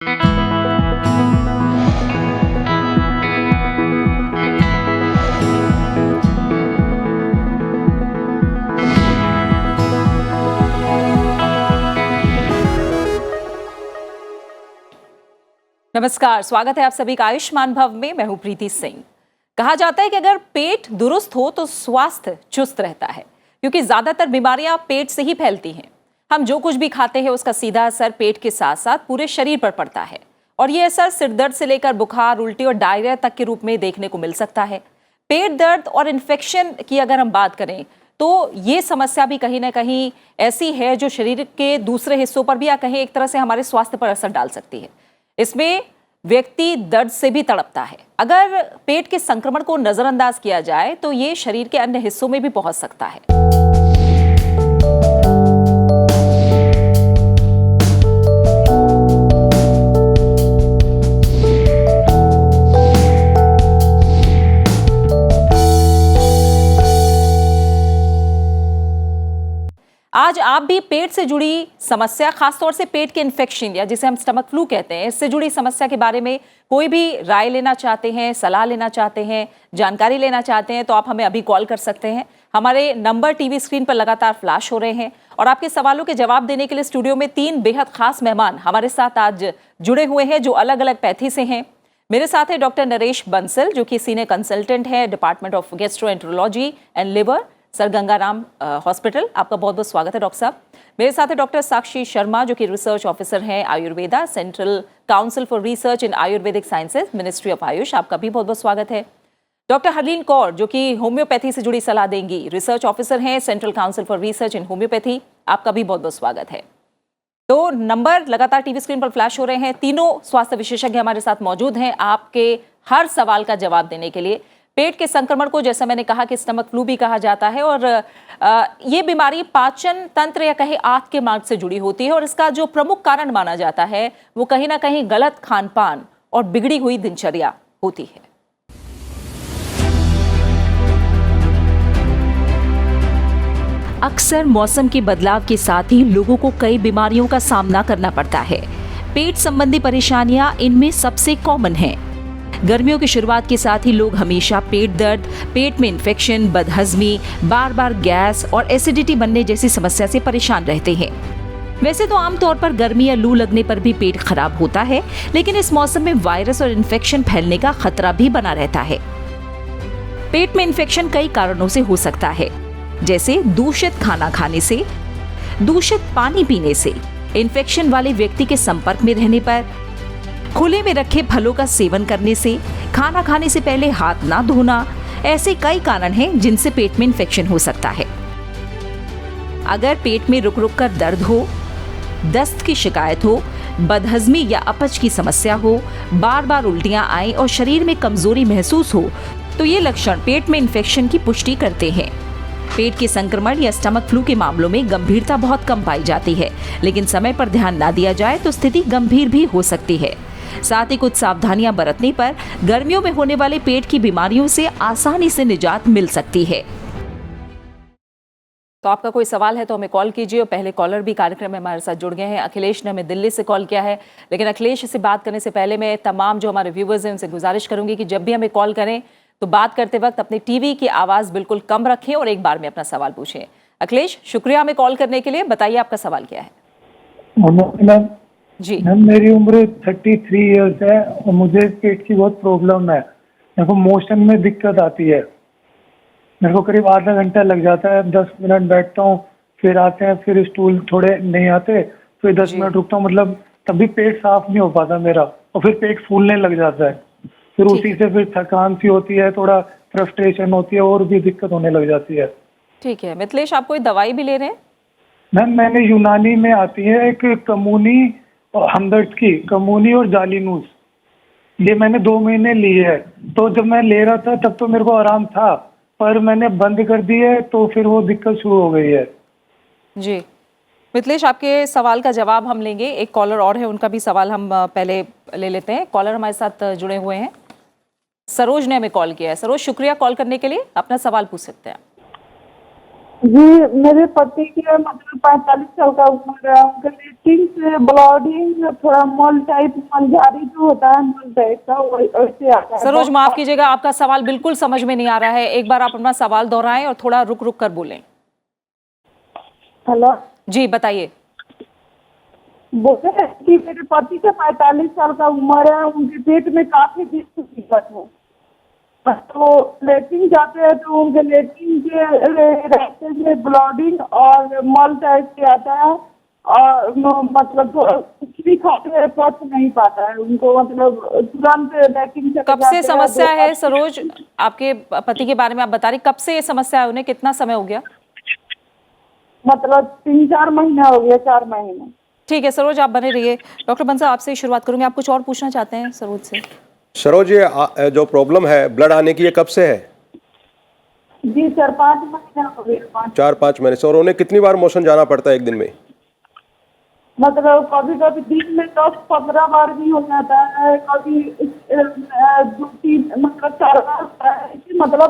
नमस्कार, स्वागत है आप सभी का आयुष्मान भव में। मैं हूं प्रीति सिंह। कहा जाता है कि अगर पेट दुरुस्त हो तो स्वास्थ्य चुस्त रहता है, क्योंकि ज्यादातर बीमारियां पेट से ही फैलती हैं। हम जो कुछ भी खाते हैं उसका सीधा असर पेट के साथ साथ पूरे शरीर पर पड़ता है, और ये असर सिर दर्द से लेकर बुखार, उल्टी और डायरिया तक के रूप में देखने को मिल सकता है। पेट दर्द और इन्फेक्शन की अगर हम बात करें तो ये समस्या भी कहीं ना कहीं ऐसी है जो शरीर के दूसरे हिस्सों पर भी या कहीं एक तरह से हमारे स्वास्थ्य पर असर डाल सकती है। इसमें व्यक्ति दर्द से भी तड़पता है। अगर पेट के संक्रमण को नजरअंदाज किया जाए तो ये शरीर के अन्य हिस्सों में भी पहुंच सकता है। आज आप भी पेट से जुड़ी समस्या, खासतौर से पेट के इन्फेक्शन या जिसे हम स्टमक फ्लू कहते हैं, इससे जुड़ी समस्या के बारे में कोई भी राय लेना चाहते हैं, सलाह लेना चाहते हैं, जानकारी लेना चाहते हैं तो आप हमें अभी कॉल कर सकते हैं। हमारे नंबर टीवी स्क्रीन पर लगातार फ्लैश हो रहे हैं और आपके सवालों के जवाब देने के लिए स्टूडियो में 3 बेहद खास मेहमान हमारे साथ आज जुड़े हुए हैं जो अलग अलग पैथी से हैं। मेरे साथ है डॉक्टर नरेश बंसल, जो कि सीनियर कंसल्टेंट है department of gastroenterology and liver, sir Gangaram hospital. आपका बहुत बहुत स्वागत है डॉक्टर साहब। मेरे साथ है डॉक्टर साक्षी शर्मा, जो कि रिसर्च ऑफिसर हैं Ayurveda, central council for research in Ayurvedic sciences, ministry of Ayush. आपका भी बहुत बहुत स्वागत है। डॉक्टर हरलीन कौर, जो कि होम्योपैथी से जुड़ी सलाह देंगी, रिसर्च ऑफिसर हैं central council for research in homeopathy. आपका भी बहुत बहुत स्वागत है। तो नंबर लगातार टीवी स्क्रीन पर फ्लैश हो रहे हैं। तीनों स्वास्थ्य विशेषज्ञ हमारे साथ मौजूद हैं आपके हर सवाल का जवाब देने के लिए। पेट के संक्रमण को, जैसा मैंने कहा, कि स्टमक फ्लू भी कहा जाता है, और ये बीमारी पाचन तंत्र या कहीं आंत के मार्ग से जुड़ी होती है, और इसका जो प्रमुख कारण माना जाता है वो कहीं ना कहीं गलत खान पान और बिगड़ी हुई दिनचर्या होती है। अक्सर मौसम के बदलाव के साथ ही लोगों को कई बीमारियों का सामना करना पड़ता है। पेट संबंधी परेशानियां इनमें सबसे कॉमन हैं। गर्मियों की शुरुआत के साथ ही लोग हमेशा पेट दर्द, पेट में इन्फेक्शन, बदहजमी, बार बार गैस और एसिडिटी बनने जैसी समस्या से परेशान रहते हैं। वैसे तो आमतौर पर गर्मी या लू लगने पर भी पेट खराब होता है, लेकिन इस मौसम में वायरस और इन्फेक्शन फैलने का खतरा भी बना रहता है। पेट में इन्फेक्शन कई कारणों से हो सकता है, जैसे दूषित खाना खाने से, दूषित पानी पीने से, इन्फेक्शन वाले व्यक्ति के संपर्क में रहने पर, खुले में रखे फलों का सेवन करने से, खाना खाने से पहले हाथ ना धोना। ऐसे कई कारण हैं जिनसे पेट में इन्फेक्शन हो सकता है। अगर पेट में रुक रुक कर दर्द हो, दस्त की शिकायत हो, बदहजमी या अपच की समस्या हो, बार बार उल्टियां आए और शरीर में कमजोरी महसूस हो, तो ये लक्षण पेट में इन्फेक्शन की पुष्टि करते हैं। पेट के संक्रमण या स्टमक फ्लू के मामलों में गंभीरता बहुत कम पाई जाती है, लेकिन समय पर ध्यान ना दिया जाए तो स्थिति गंभीर भी हो सकती है। साथ ही कुछ सावधानियां बरतने पर गर्मियों में होने वाले पेट की बीमारियों से आसानी से निजात मिल सकती है। तो आपका कोई सवाल है तो हमें कॉल कीजिए। और पहले कॉलर भी कार्यक्रम में हमारे साथ जुड़ गए हैं। अखिलेश ने हमें दिल्ली से कॉल किया है, लेकिन अखिलेश से बात करने से पहले मैं तमाम जो हमारे व्यूवर्स हैं उनसे गुजारिश करूंगी कि जब भी हमें कॉल करें तो बात करते वक्त अपने टीवी की आवाज़ बिल्कुल कम रखें और एक बार में अपना सवाल पूछें। अखिलेश, शुक्रिया हमें कॉल करने के लिए। बताइए आपका सवाल क्या है। जी मैम, मेरी उम्र 33 इयर्स है और मुझे पेट की बहुत प्रॉब्लम है। मेरे को मोशन में दिक्कत आती है। मेरे को करीब आधा घंटा लग जाता है। 10 मिनट बैठता हूँ, फिर आते हैं, फिर स्टूल थोड़े नहीं आते, फिर 10 मिनट रुकता हूँ, मतलब तभी पेट साफ नहीं हो पाता मेरा, और फिर पेट फूलने लग जाता है। फिर उसी से फिर थकान सी होती है, थोड़ा फ्रस्ट्रेशन होती है और भी दिक्कत होने लग जाती है। ठीक है मिथिलेश, आप कोई दवाई भी ले रहे हैं? मैम, मैंने यूनानी में आती है एक कमूनी और हमदर्द की, कमूनी और जालिनूस, ये मैंने 2 महीने ली है। तो जब मैं ले रहा था तब तो मेरे को आराम था, पर मैंने बंद कर दी है तो फिर वो दिक्कत शुरू हो गई है। जी मिथिलेश, आपके सवाल का जवाब हम लेंगे। एक कॉलर और है, उनका भी सवाल हम पहले ले लेते हैं। कॉलर हमारे साथ जुड़े हुए हैं, सरोज ने हमें कॉल किया है। सरोज, शुक्रिया कॉल करने के लिए। अपना सवाल पूछ सकते हैं। जी, मेरे पति की मतलब 45 साल का उम्र है, उनके लेट्रिन से ब्लीडिंग, थोड़ा मल टाइप, मलजारी जो होता है मल टाइप का, वैसे आता है सरोज, माफ बहुत। कीजिएगा, आपका सवाल बिल्कुल समझ में नहीं आ रहा है। एक बार आप अपना सवाल दोहराएं और थोड़ा रुक रुक कर बोलें। हेलो, जी बताइए। बोले कि मेरे पति का 45 साल का उम्र है, उनके पेट में काफी दिक्कत है। तो लेट्रिन जाते हैं तो उनके लेट्रिन के रास्ते से ब्लीडिंग और मल टाइप से आता है, और मतलब कुछ भी खाते हैं पच नहीं पाता है उनको, मतलब तुरंत लेट्रिन चले कब से जाते हैं। समस्या है सरोज? आपके पति के बारे में आप बता रही, कब से ये समस्या है? उन्हें कितना समय हो गया? मतलब 3-4 महीना हो गया, 4 महीने। ठीक है सरोज, आप बने रहिए। डॉक्टर बंसल, आपसे शुरुआत करूंगी। आप कुछ और पूछना चाहते हैं सरोज से? सरोज, ये जो प्रॉब्लम है ब्लड आने की, ये कब से है? जी 4-5 महीना हो गया, 5। 4-5 महीने से। और उन्हें कितनी बार मोशन जाना पड़ता है एक दिन में? मतलब कभी कभी दिन में 10-15 बार भी हो जाता है, कभी 2-3 मतलब 4 बार होता है। मतलब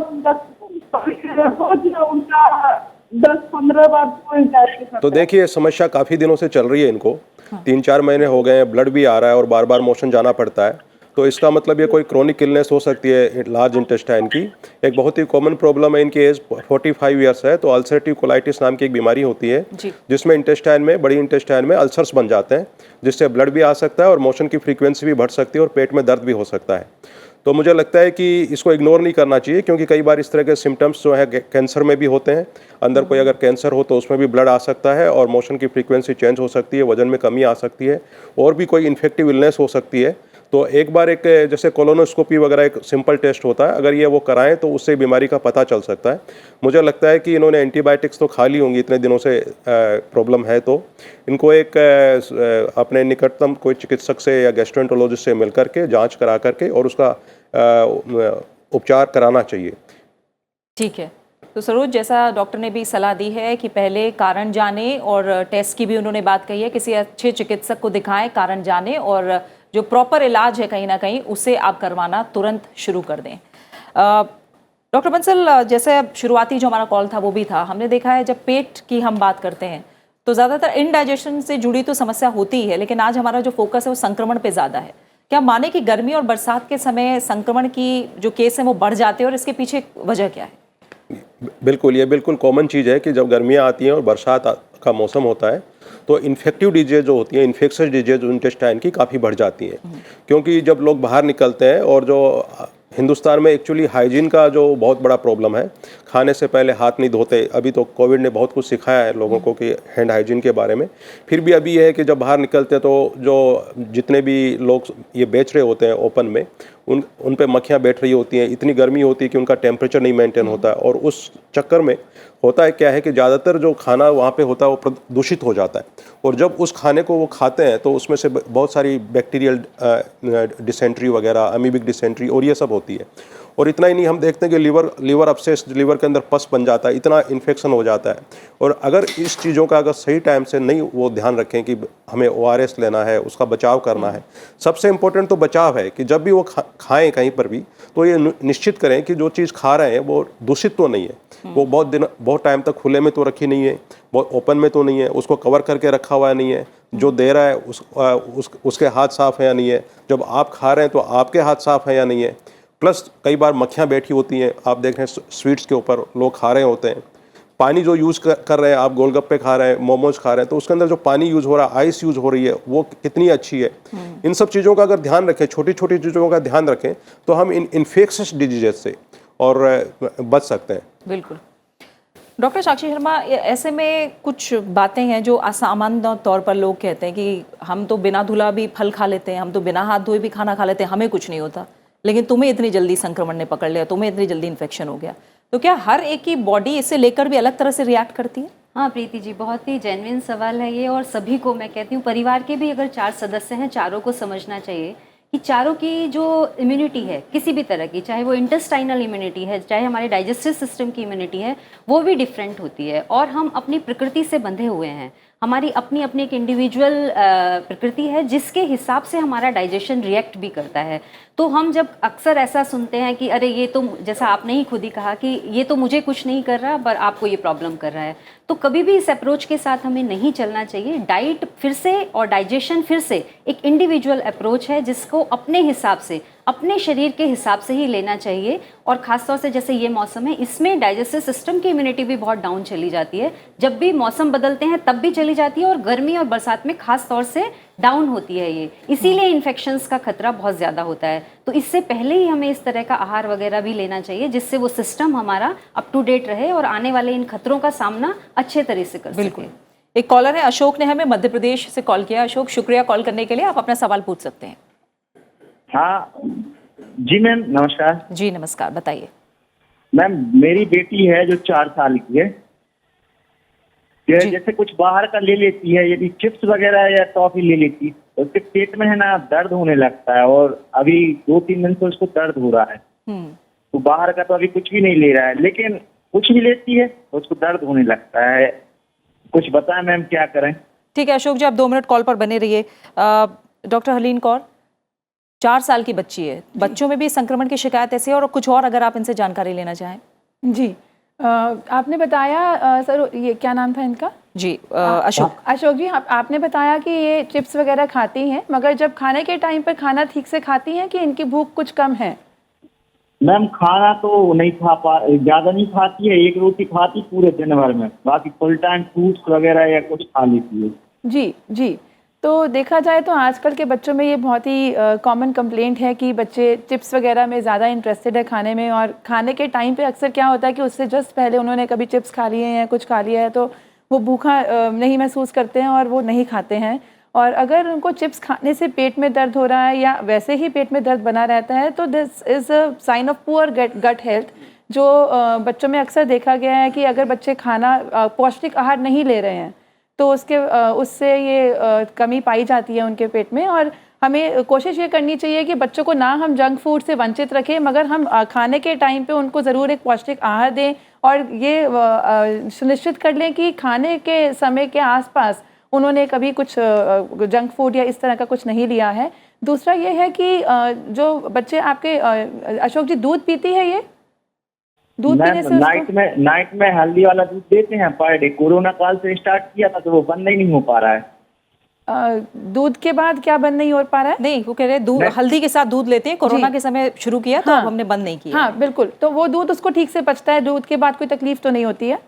रोज उनका 10-15 बार हो जाता है। तो देखिए, समस्या काफ़ी दिनों से चल रही है इनको। 3-4 महीने हो गए हैं, ब्लड भी आ रहा है और बार बार मोशन जाना पड़ता है। तो इसका मतलब ये कोई क्रोनिक इलनेस हो सकती है लार्ज इंटेस्टाइन की। एक बहुत ही कॉमन प्रॉब्लम है, इनकी एज 45 ईयर्स है। तो अल्सरेटिव कोलाइटिस नाम की एक बीमारी होती है, जी। जिसमें इंटेस्टाइन में, बड़ी इंटेस्टाइन में अल्सर्स बन जाते हैं, जिससे ब्लड भी आ सकता है और मोशन की फ्रीक्वेंसी भी बढ़ सकती है और पेट में दर्द भी हो सकता है। तो मुझे लगता है कि इसको इग्नोर नहीं करना चाहिए, क्योंकि कई बार इस तरह के सिम्टम्स जो है कैंसर में भी होते हैं। अंदर कोई अगर कैंसर हो तो उसमें भी ब्लड आ सकता है और मोशन की फ्रीक्वेंसी चेंज हो सकती है, वजन में कमी आ सकती है, और भी कोई इन्फेक्टिव इलनेस हो सकती है। तो एक बार एक जैसे कोलोनोस्कोपी वगैरह एक सिंपल टेस्ट होता है, अगर ये वो कराएं तो उससे बीमारी का पता चल सकता है। मुझे लगता है कि इन्होंने एंटीबायोटिक्स तो खा ली होंगी, इतने दिनों से प्रॉब्लम है, तो इनको एक अपने निकटतम कोई चिकित्सक से या गैस्ट्रोएंटरोलॉजिस्ट से मिल करके जांच करा करके और उसका उपचार कराना चाहिए। ठीक है। तो सरोज, जैसा डॉक्टर ने भी सलाह दी है कि पहले कारण जाने, और टेस्ट की भी उन्होंने बात कही है, किसी अच्छे चिकित्सक को दिखाएं, कारण जाने, और जो प्रॉपर इलाज है कहीं ना कहीं उसे आप करवाना तुरंत शुरू कर दें। डॉक्टर बंसल, जैसे शुरुआती जो हमारा कॉल था वो भी था, हमने देखा है जब पेट की हम बात करते हैं तो ज़्यादातर इनडाइजेशन से जुड़ी तो समस्या होती ही है, लेकिन आज हमारा जो फोकस है वो संक्रमण पे ज़्यादा है। क्या माने कि गर्मी और बरसात के समय संक्रमण की जो केस है वो बढ़ जाते हैं, और इसके पीछे वजह क्या है? बिल्कुल, ये बिल्कुल कॉमन चीज़ है कि जब गर्मियाँ आती हैं और बरसात का मौसम होता है तो इन्फेक्टिव डिजीज जो होती हैं, इन्फेक्शियस डिजीज इंटेस्टाइन की काफ़ी बढ़ जाती हैं। क्योंकि जब लोग बाहर निकलते हैं, और जो हिंदुस्तान में एक्चुअली हाइजीन का जो बहुत बड़ा प्रॉब्लम है, खाने से पहले हाथ नहीं धोते। अभी तो कोविड ने बहुत कुछ सिखाया है लोगों को कि हैंड हाइजीन के बारे में। फिर भी अभी यह है कि जब बाहर निकलते हैं तो जो जितने भी लोग ये बेच रहे होते हैं ओपन में, उन पे मक्खियाँ बैठ रही होती हैं। इतनी गर्मी होती है कि उनका टेम्परेचर नहीं मेंटेन होता है, और उस चक्कर में होता है क्या है कि ज़्यादातर जो खाना वहाँ पे होता है वो प्रदूषित हो जाता है, और जब उस खाने को वो खाते हैं तो उसमें से बहुत सारी बैक्टीरियल डिसेंट्री वगैरह, अमीबिक डिसेंट्री और ये सब होती है। और इतना ही नहीं, हम देखते हैं कि लीवर अपसेस, लीवर के अंदर पस बन जाता है, इतना इन्फेक्शन हो जाता है। और अगर इस चीज़ों का अगर सही टाइम से नहीं वो ध्यान रखें कि हमें ORS लेना है, उसका बचाव करना है। सबसे इम्पोर्टेंट तो बचाव है कि जब भी वो खाएं कहीं पर भी, तो ये निश्चित करें कि जो चीज़ खा रहे हैं वो दूषित तो नहीं है, वो बहुत टाइम तक खुले में तो रखी नहीं है, बहुत ओपन में तो नहीं है, उसको कवर करके रखा हुआ नहीं है, जो दे रहा है उसके हाथ साफ़ है या नहीं है, जब आप खा रहे हैं तो आपके हाथ साफ़ है या नहीं है। प्लस कई बार मक्खियाँ बैठी होती हैं, आप देख रहे हैं स्वीट्स के ऊपर लोग खा रहे होते हैं। पानी जो यूज़ कर रहे हैं, आप गोलगप्पे खा रहे हैं, मोमोज खा रहे हैं, तो उसके अंदर जो पानी यूज़ हो रहा है, आइस यूज़ हो रही है, वो कितनी अच्छी है। इन सब चीज़ों का अगर ध्यान रखें, छोटी छोटी चीज़ों का ध्यान रखें, तो हम इन इन्फेक्शियस डिजीज से और बच सकते हैं। बिल्कुल। डॉक्टर साक्षी शर्मा, ऐसे में कुछ बातें हैं जो असामान्य तौर पर लोग कहते हैं कि हम तो बिना धुला भी फल खा लेते हैं, हम तो बिना हाथ धोए भी खाना खा लेते हैं, हमें कुछ नहीं होता, लेकिन तुम्हें इतनी जल्दी संक्रमण ने पकड़ लिया, तुम्हें इतनी जल्दी इन्फेक्शन हो गया। तो क्या हर एक की बॉडी इसे लेकर भी अलग तरह से रिएक्ट करती है? हाँ प्रीति जी, बहुत ही जेन्युइन सवाल है ये, और सभी को मैं कहती हूँ, परिवार के भी अगर 4 सदस्य हैं, चारों को समझना चाहिए कि चारों की जो इम्यूनिटी है किसी भी तरह की, चाहे वो इंटेस्टाइनल इम्यूनिटी है, चाहे हमारे डाइजेस्टिव सिस्टम की इम्यूनिटी है, वो भी डिफरेंट होती है। और हम अपनी प्रकृति से बंधे हुए हैं, हमारी अपनी अपनी एक इंडिविजुअल प्रकृति है जिसके हिसाब से हमारा डाइजेशन रिएक्ट भी करता है। तो हम जब अक्सर ऐसा सुनते हैं कि अरे ये तो, जैसा आपने ही खुद ही कहा कि ये तो मुझे कुछ नहीं कर रहा पर आपको ये प्रॉब्लम कर रहा है, तो कभी भी इस अप्रोच के साथ हमें नहीं चलना चाहिए। डाइट फिर से और डाइजेशन फिर से एक इंडिविजुअल अप्रोच है जिसको अपने हिसाब से, अपने शरीर के हिसाब से ही लेना चाहिए। और ख़ासतौर से जैसे ये मौसम है, इसमें डाइजेस्टिव सिस्टम की इम्यूनिटी भी बहुत डाउन चली जाती है। जब भी मौसम बदलते हैं तब भी चली जाती है, और गर्मी और बरसात में खास तौर से डाउन होती है ये, इसीलिए इन्फेक्शंस का खतरा बहुत ज़्यादा होता है। तो इससे पहले ही हमें इस तरह का आहार वगैरह भी लेना चाहिए जिससे वो सिस्टम हमारा अप टू डेट रहे और आने वाले इन खतरों का सामना अच्छे तरह से कर सके। बिल्कुल। एक कॉलर है अशोक, ने हमें मध्य प्रदेश से कॉल किया। अशोक, शुक्रिया कॉल करने के लिए। आप अपना सवाल पूछ सकते हैं। हाँ जी मैम, नमस्कार। जी नमस्कार, बताइए। मैम, मेरी बेटी है जो 4 साल की है, जैसे कुछ बाहर का ले लेती है, यदि चिप्स वगैरह या टॉफी ले लेती तो उसके पेट में है ना दर्द होने लगता है, और अभी 2-3 दिन से उसको दर्द हो रहा है। तो बाहर का तो अभी कुछ भी नहीं ले रहा है, लेकिन कुछ भी लेती है तो उसको दर्द होने लगता है। कुछ बताएं मैम, क्या करें? ठीक है अशोक जी, आप 2 मिनट कॉल पर बने रहिए। डॉक्टर हलीन कौर, 4 साल की बच्ची है, बच्चों में भी संक्रमण की शिकायत ऐसी है, और कुछ और अगर आप इनसे जानकारी लेना चाहें। जी, आपने बताया सर, ये क्या नाम था इनका? जी अशोक। अशोक जी, आपने बताया कि ये चिप्स वगैरह खाती हैं, मगर जब खाने के टाइम पर खाना ठीक से खाती हैं कि इनकी भूख कुछ कम है? मैम, खाना तो नहीं ज्यादा नहीं खाती है, 1 रोटी खाती पूरे दिन भर में, बाकी फुल टाइम फ्रूट्स वगैरह या कुछ खा लेती है। जी जी, तो देखा जाए तो आजकल के बच्चों में ये बहुत ही कॉमन कंप्लेंट है कि बच्चे चिप्स वगैरह में ज़्यादा इंटरेस्टेड है खाने में, और खाने के टाइम पे अक्सर क्या होता है कि उससे जस्ट पहले उन्होंने कभी चिप्स खा लिए हैं या कुछ खा लिया है, तो वो भूखा नहीं महसूस करते हैं और वो नहीं खाते हैं। और अगर उनको चिप्स खाने से पेट में दर्द हो रहा है या वैसे ही पेट में दर्द बना रहता है, तो this is a sign of poor gut health, जो बच्चों में अक्सर देखा गया है कि अगर बच्चे खाना पौष्टिक आहार नहीं ले रहे हैं तो उससे ये कमी पाई जाती है उनके पेट में। और हमें कोशिश ये करनी चाहिए कि बच्चों को ना हम जंक फूड से वंचित रखें, मगर हम खाने के टाइम पे उनको ज़रूर एक पौष्टिक आहार दें, और ये सुनिश्चित कर लें कि खाने के समय के आसपास उन्होंने कभी कुछ जंक फूड या इस तरह का कुछ नहीं लिया है। दूसरा ये है कि जो बच्चे आपके अशोक जी दूध पीती है, ये दूध पीने से नाइट में हल्दी वाला दूध देते हैं पर डे। कोरोना काल से स्टार्ट किया था तो वो बंद नहीं हो पा रहा है। दूध के बाद क्या बंद नहीं हो पा रहा है? नहीं, वो कह रहे हैं दूध हल्दी के साथ दूध लेते हैं, कोरोना के समय शुरू किया तो अब हमने बंद नहीं किया। हाँ बिल्कुल, तो वो दूध उसको ठीक से पचता है, दूध के बाद कोई तकलीफ तो नहीं होती है?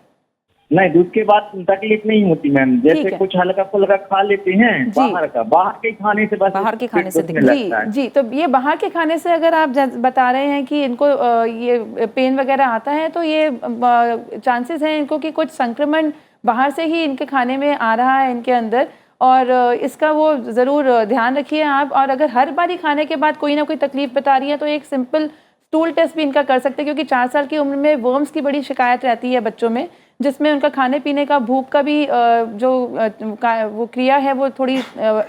नहीं, दूध के बाद तकलीफ नहीं होती मैम, जैसे कुछ हल्का फुल्का खा लेते हैं बाहर के खाने से, बस बाहर के खाने से जी, तो ये बाहर के खाने से अगर आप बता रहे हैं कि इनको ये पेन वगैरह आता है, तो ये चांसेस हैं इनको कि कुछ संक्रमण बाहर से ही इनके खाने में आ रहा है इनके अंदर, और इसका वो ज़रूर ध्यान रखिए आप। और अगर हर बारी खाने के बाद कोई ना कोई तकलीफ बता रही है तो एक सिंपल स्टूल टेस्ट भी इनका कर सकते हैं, क्योंकि 4 साल की उम्र में वर्म्स की बड़ी शिकायत रहती है बच्चों में, जिसमें उनका खाने पीने का, भूख का भी वो क्रिया है वो थोड़ी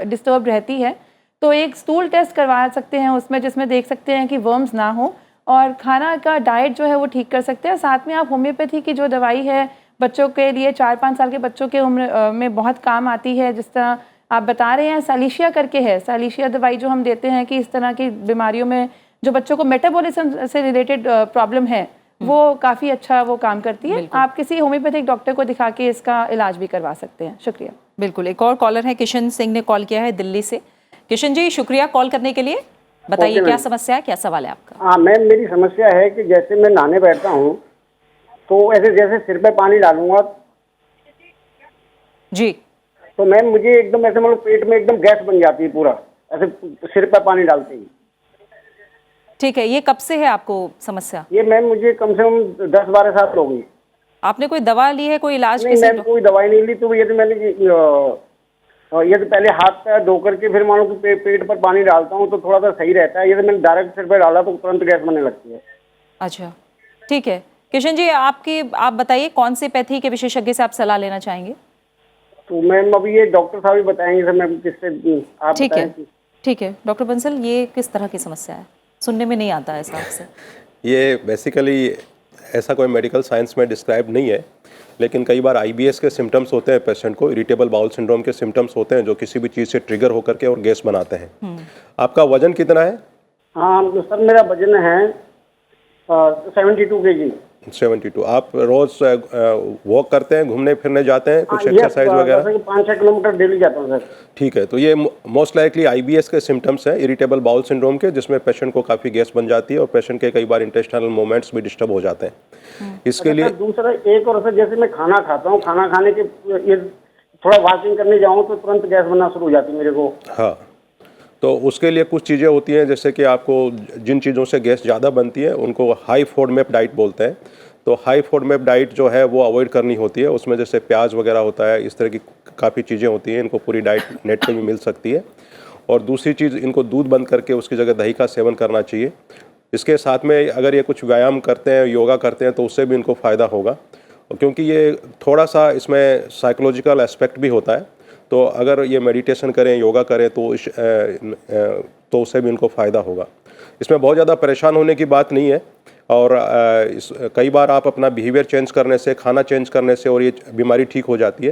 डिस्टर्ब रहती है। तो एक स्टूल टेस्ट करवा सकते हैं उसमें, जिसमें देख सकते हैं कि वर्म्स ना हो, और खाना का डाइट जो है वो ठीक कर सकते हैं। साथ में आप होम्योपैथी की जो दवाई है बच्चों के लिए, 4-5 साल के बच्चों के उम्र में बहुत काम आती है, जिस तरह आप बता रहे हैं सालिशिया करके है, सालिशिया दवाई जो हम देते हैं कि इस तरह की बीमारियों में जो बच्चों को मेटाबॉलिज्म से रिलेटेड प्रॉब्लम है, वो काफ़ी अच्छा वो काम करती है। आप किसी होम्योपैथिक डॉक्टर को दिखा के इसका इलाज भी करवा सकते हैं। शुक्रिया। बिल्कुल। एक और कॉलर है, किशन सिंह ने कॉल किया है दिल्ली से। किशन जी, शुक्रिया कॉल करने के लिए। बताइए क्या समस्या है, क्या सवाल है आपका? हाँ मैम, मेरी समस्या है कि जैसे मैं नहाने बैठता हूँ तो ऐसे जैसे सिर पे पानी डालूंगा जी, तो मैम मुझे एकदम ऐसे मतलब पेट में एकदम गैस बन जाती है पूरा, ऐसे सिर पे पानी डालते ही। ठीक है, ये कब से है आपको समस्या? ये मैम मुझे कम से कम 10-12 साल हो गई। आपने कोई दवा ली है, कोई इलाज? नहीं मैम, कोई दवाई नहीं ली। तो ये तो मैंने ये तो पहले हाथ पैर धो करके फिर मानो कि पेट पर पानी डालता हूँ तो थोड़ा सा सही रहता है। ये तो मैंने डायरेक्ट सिर पे डाला तो तुरंत गैस बनने लगती है। अच्छा, ठीक है किशन जी, आप बताइए कौन से पैथी के विशेषज्ञ से आप सलाह लेना चाहेंगे? तो मैम अभी ये डॉक्टर साहब ही बताएंगे सर, मैम किससे आप ठीक है, ठीक है। डॉक्टर बंसल, ये किस तरह की समस्या है? सुनने में नहीं आता है ऐसा अक्सर। ये बेसिकली ऐसा कोई मेडिकल साइंस में डिस्क्राइब नहीं है, लेकिन कई बार IBS के सिम्टम्स होते हैं पेशेंट को, इरिटेबल बाउल सिंड्रोम के सिम्टम्स होते हैं जो किसी भी चीज़ से ट्रिगर होकर के और गैस बनाते हैं। आपका वजन कितना है? हाँ सर, मेरा वजन है 72 kg। 72। आप रोज वॉक करते हैं, घूमने फिरने जाते हैं, कुछ एक्सरसाइज वगैरह? 5-6 किलोमीटर डेली जाता हूँ सर। ठीक है, तो ये मोस्ट लाइकली IBS के सिम्टम्स हैं, इरिटेबल बाउल सिंड्रोम के, जिसमें पेशेंट को काफ़ी गैस बन जाती है और पेशेंट के कई बार इंटेस्टाइनल मूवमेंट्स भी डिस्टर्ब हो जाते हैं। इसके लिए दूसरा एक और सर, जैसे मैं खाना खाता हूँ, खाना खाने के ये थोड़ा वॉकिंग करने जाऊँ तो तुरंत गैस बनना शुरू हो जाती है मेरे को। हाँ, तो उसके लिए कुछ चीज़ें होती हैं, जैसे कि आपको जिन चीज़ों से गैस ज़्यादा बनती है उनको हाई फोडमेप डाइट बोलते हैं। तो हाई फोडमेप डाइट जो है वो अवॉइड करनी होती है। उसमें जैसे प्याज वगैरह होता है, इस तरह की काफ़ी चीज़ें होती हैं, इनको पूरी डाइट नेट पे भी मिल सकती है। और दूसरी चीज़, इनको दूध बंद करके उसकी जगह दही का सेवन करना चाहिए। इसके साथ में अगर ये कुछ व्यायाम करते हैं, योगा करते हैं, तो उससे भी इनको फ़ायदा होगा, क्योंकि ये थोड़ा सा इसमें साइकोलॉजिकल एस्पेक्ट भी होता है। तो अगर ये मेडिटेशन करें, योगा करें, तो उससे भी इनको फ़ायदा होगा। इसमें बहुत ज़्यादा परेशान होने की बात नहीं है। और कई बार आप अपना बिहेवियर चेंज करने से, खाना चेंज करने से और ये बीमारी ठीक हो जाती है।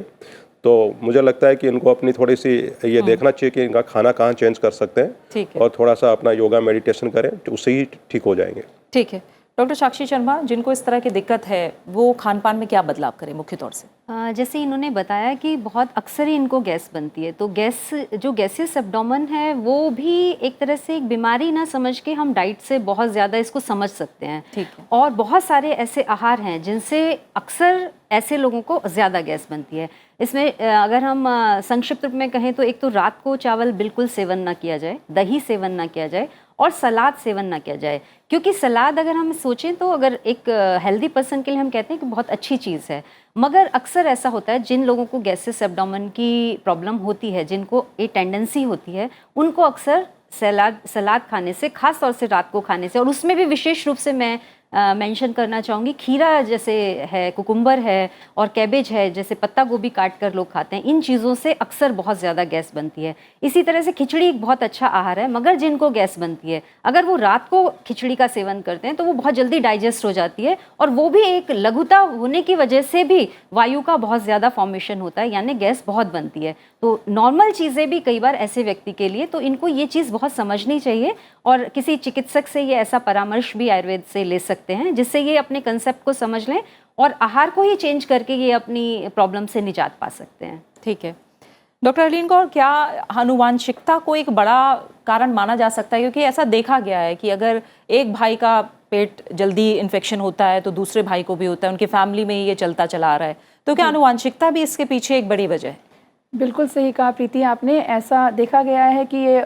तो मुझे लगता है कि इनको अपनी थोड़ी सी ये देखना चाहिए कि इनका खाना कहाँ चेंज कर सकते हैं, और थोड़ा सा अपना योगा मेडिटेशन करें, तो उससे ही ठीक हो जाएंगे। ठीक है डॉक्टर साक्षी शर्मा, जिनको इस तरह की दिक्कत है वो खान पान में क्या बदलाव करें मुख्य तौर से? जैसे इन्होंने बताया कि बहुत अक्सर ही इनको गैस बनती है, तो गैस जो गैसियस एब्डोमेन है वो भी एक तरह से एक बीमारी ना समझ के हम डाइट से बहुत ज़्यादा इसको समझ सकते हैं। ठीक है। और बहुत सारे ऐसे आहार हैं जिनसे अक्सर ऐसे लोगों को ज़्यादा गैस बनती है। इसमें अगर हम संक्षिप्त रूप में कहें तो एक तो रात को चावल बिल्कुल सेवन ना किया जाए, दही सेवन ना किया जाए और सलाद सेवन ना किया जाए, क्योंकि सलाद अगर हम सोचें तो अगर एक हेल्दी पर्सन के लिए हम कहते हैं कि बहुत अच्छी चीज़ है, मगर अक्सर ऐसा होता है जिन लोगों को गैसियस एब्डोमेन की प्रॉब्लम होती है, जिनको ये टेंडेंसी होती है, उनको अक्सर सलाद खाने से, खास तौर से रात को खाने से, और उसमें भी विशेष रूप से मैं मेंशन करना चाहूँगी, खीरा जैसे है, कुकुम्बर है और कैबेज है, जैसे पत्ता गोभी काट कर लोग खाते हैं, इन चीज़ों से अक्सर बहुत ज़्यादा गैस बनती है। इसी तरह से खिचड़ी एक बहुत अच्छा आहार है, मगर जिनको गैस बनती है, अगर वो रात को खिचड़ी का सेवन करते हैं तो वो बहुत जल्दी डाइजेस्ट हो जाती है, और वो भी एक लघुता होने की वजह से भी वायु का बहुत ज़्यादा फॉर्मेशन होता है, यानी गैस बहुत बनती है। तो नॉर्मल चीज़ें भी कई बार ऐसे व्यक्ति के लिए, तो इनको ये चीज़ बहुत समझनी चाहिए, और किसी चिकित्सक से ये ऐसा परामर्श भी आयुर्वेद से ले सकते हैं, जिससे ये अपने कंसेप्ट को समझ लें और आहार को ही चेंज करके ये अपनी प्रॉब्लम से निजात पा सकते हैं। ठीक है डॉक्टर अरलीन कौर, क्या आनुवांशिकता को एक बड़ा कारण माना जा सकता है? क्योंकि ऐसा देखा गया है कि अगर एक भाई का पेट जल्दी इन्फेक्शन होता है तो दूसरे भाई को भी होता है, उनकी फैमिली में ये चलता चला आ रहा है, तो क्या आनुवांशिकता भी इसके पीछे एक बड़ी वजह है? बिल्कुल सही कहा प्रीति आपने। ऐसा देखा गया है कि ये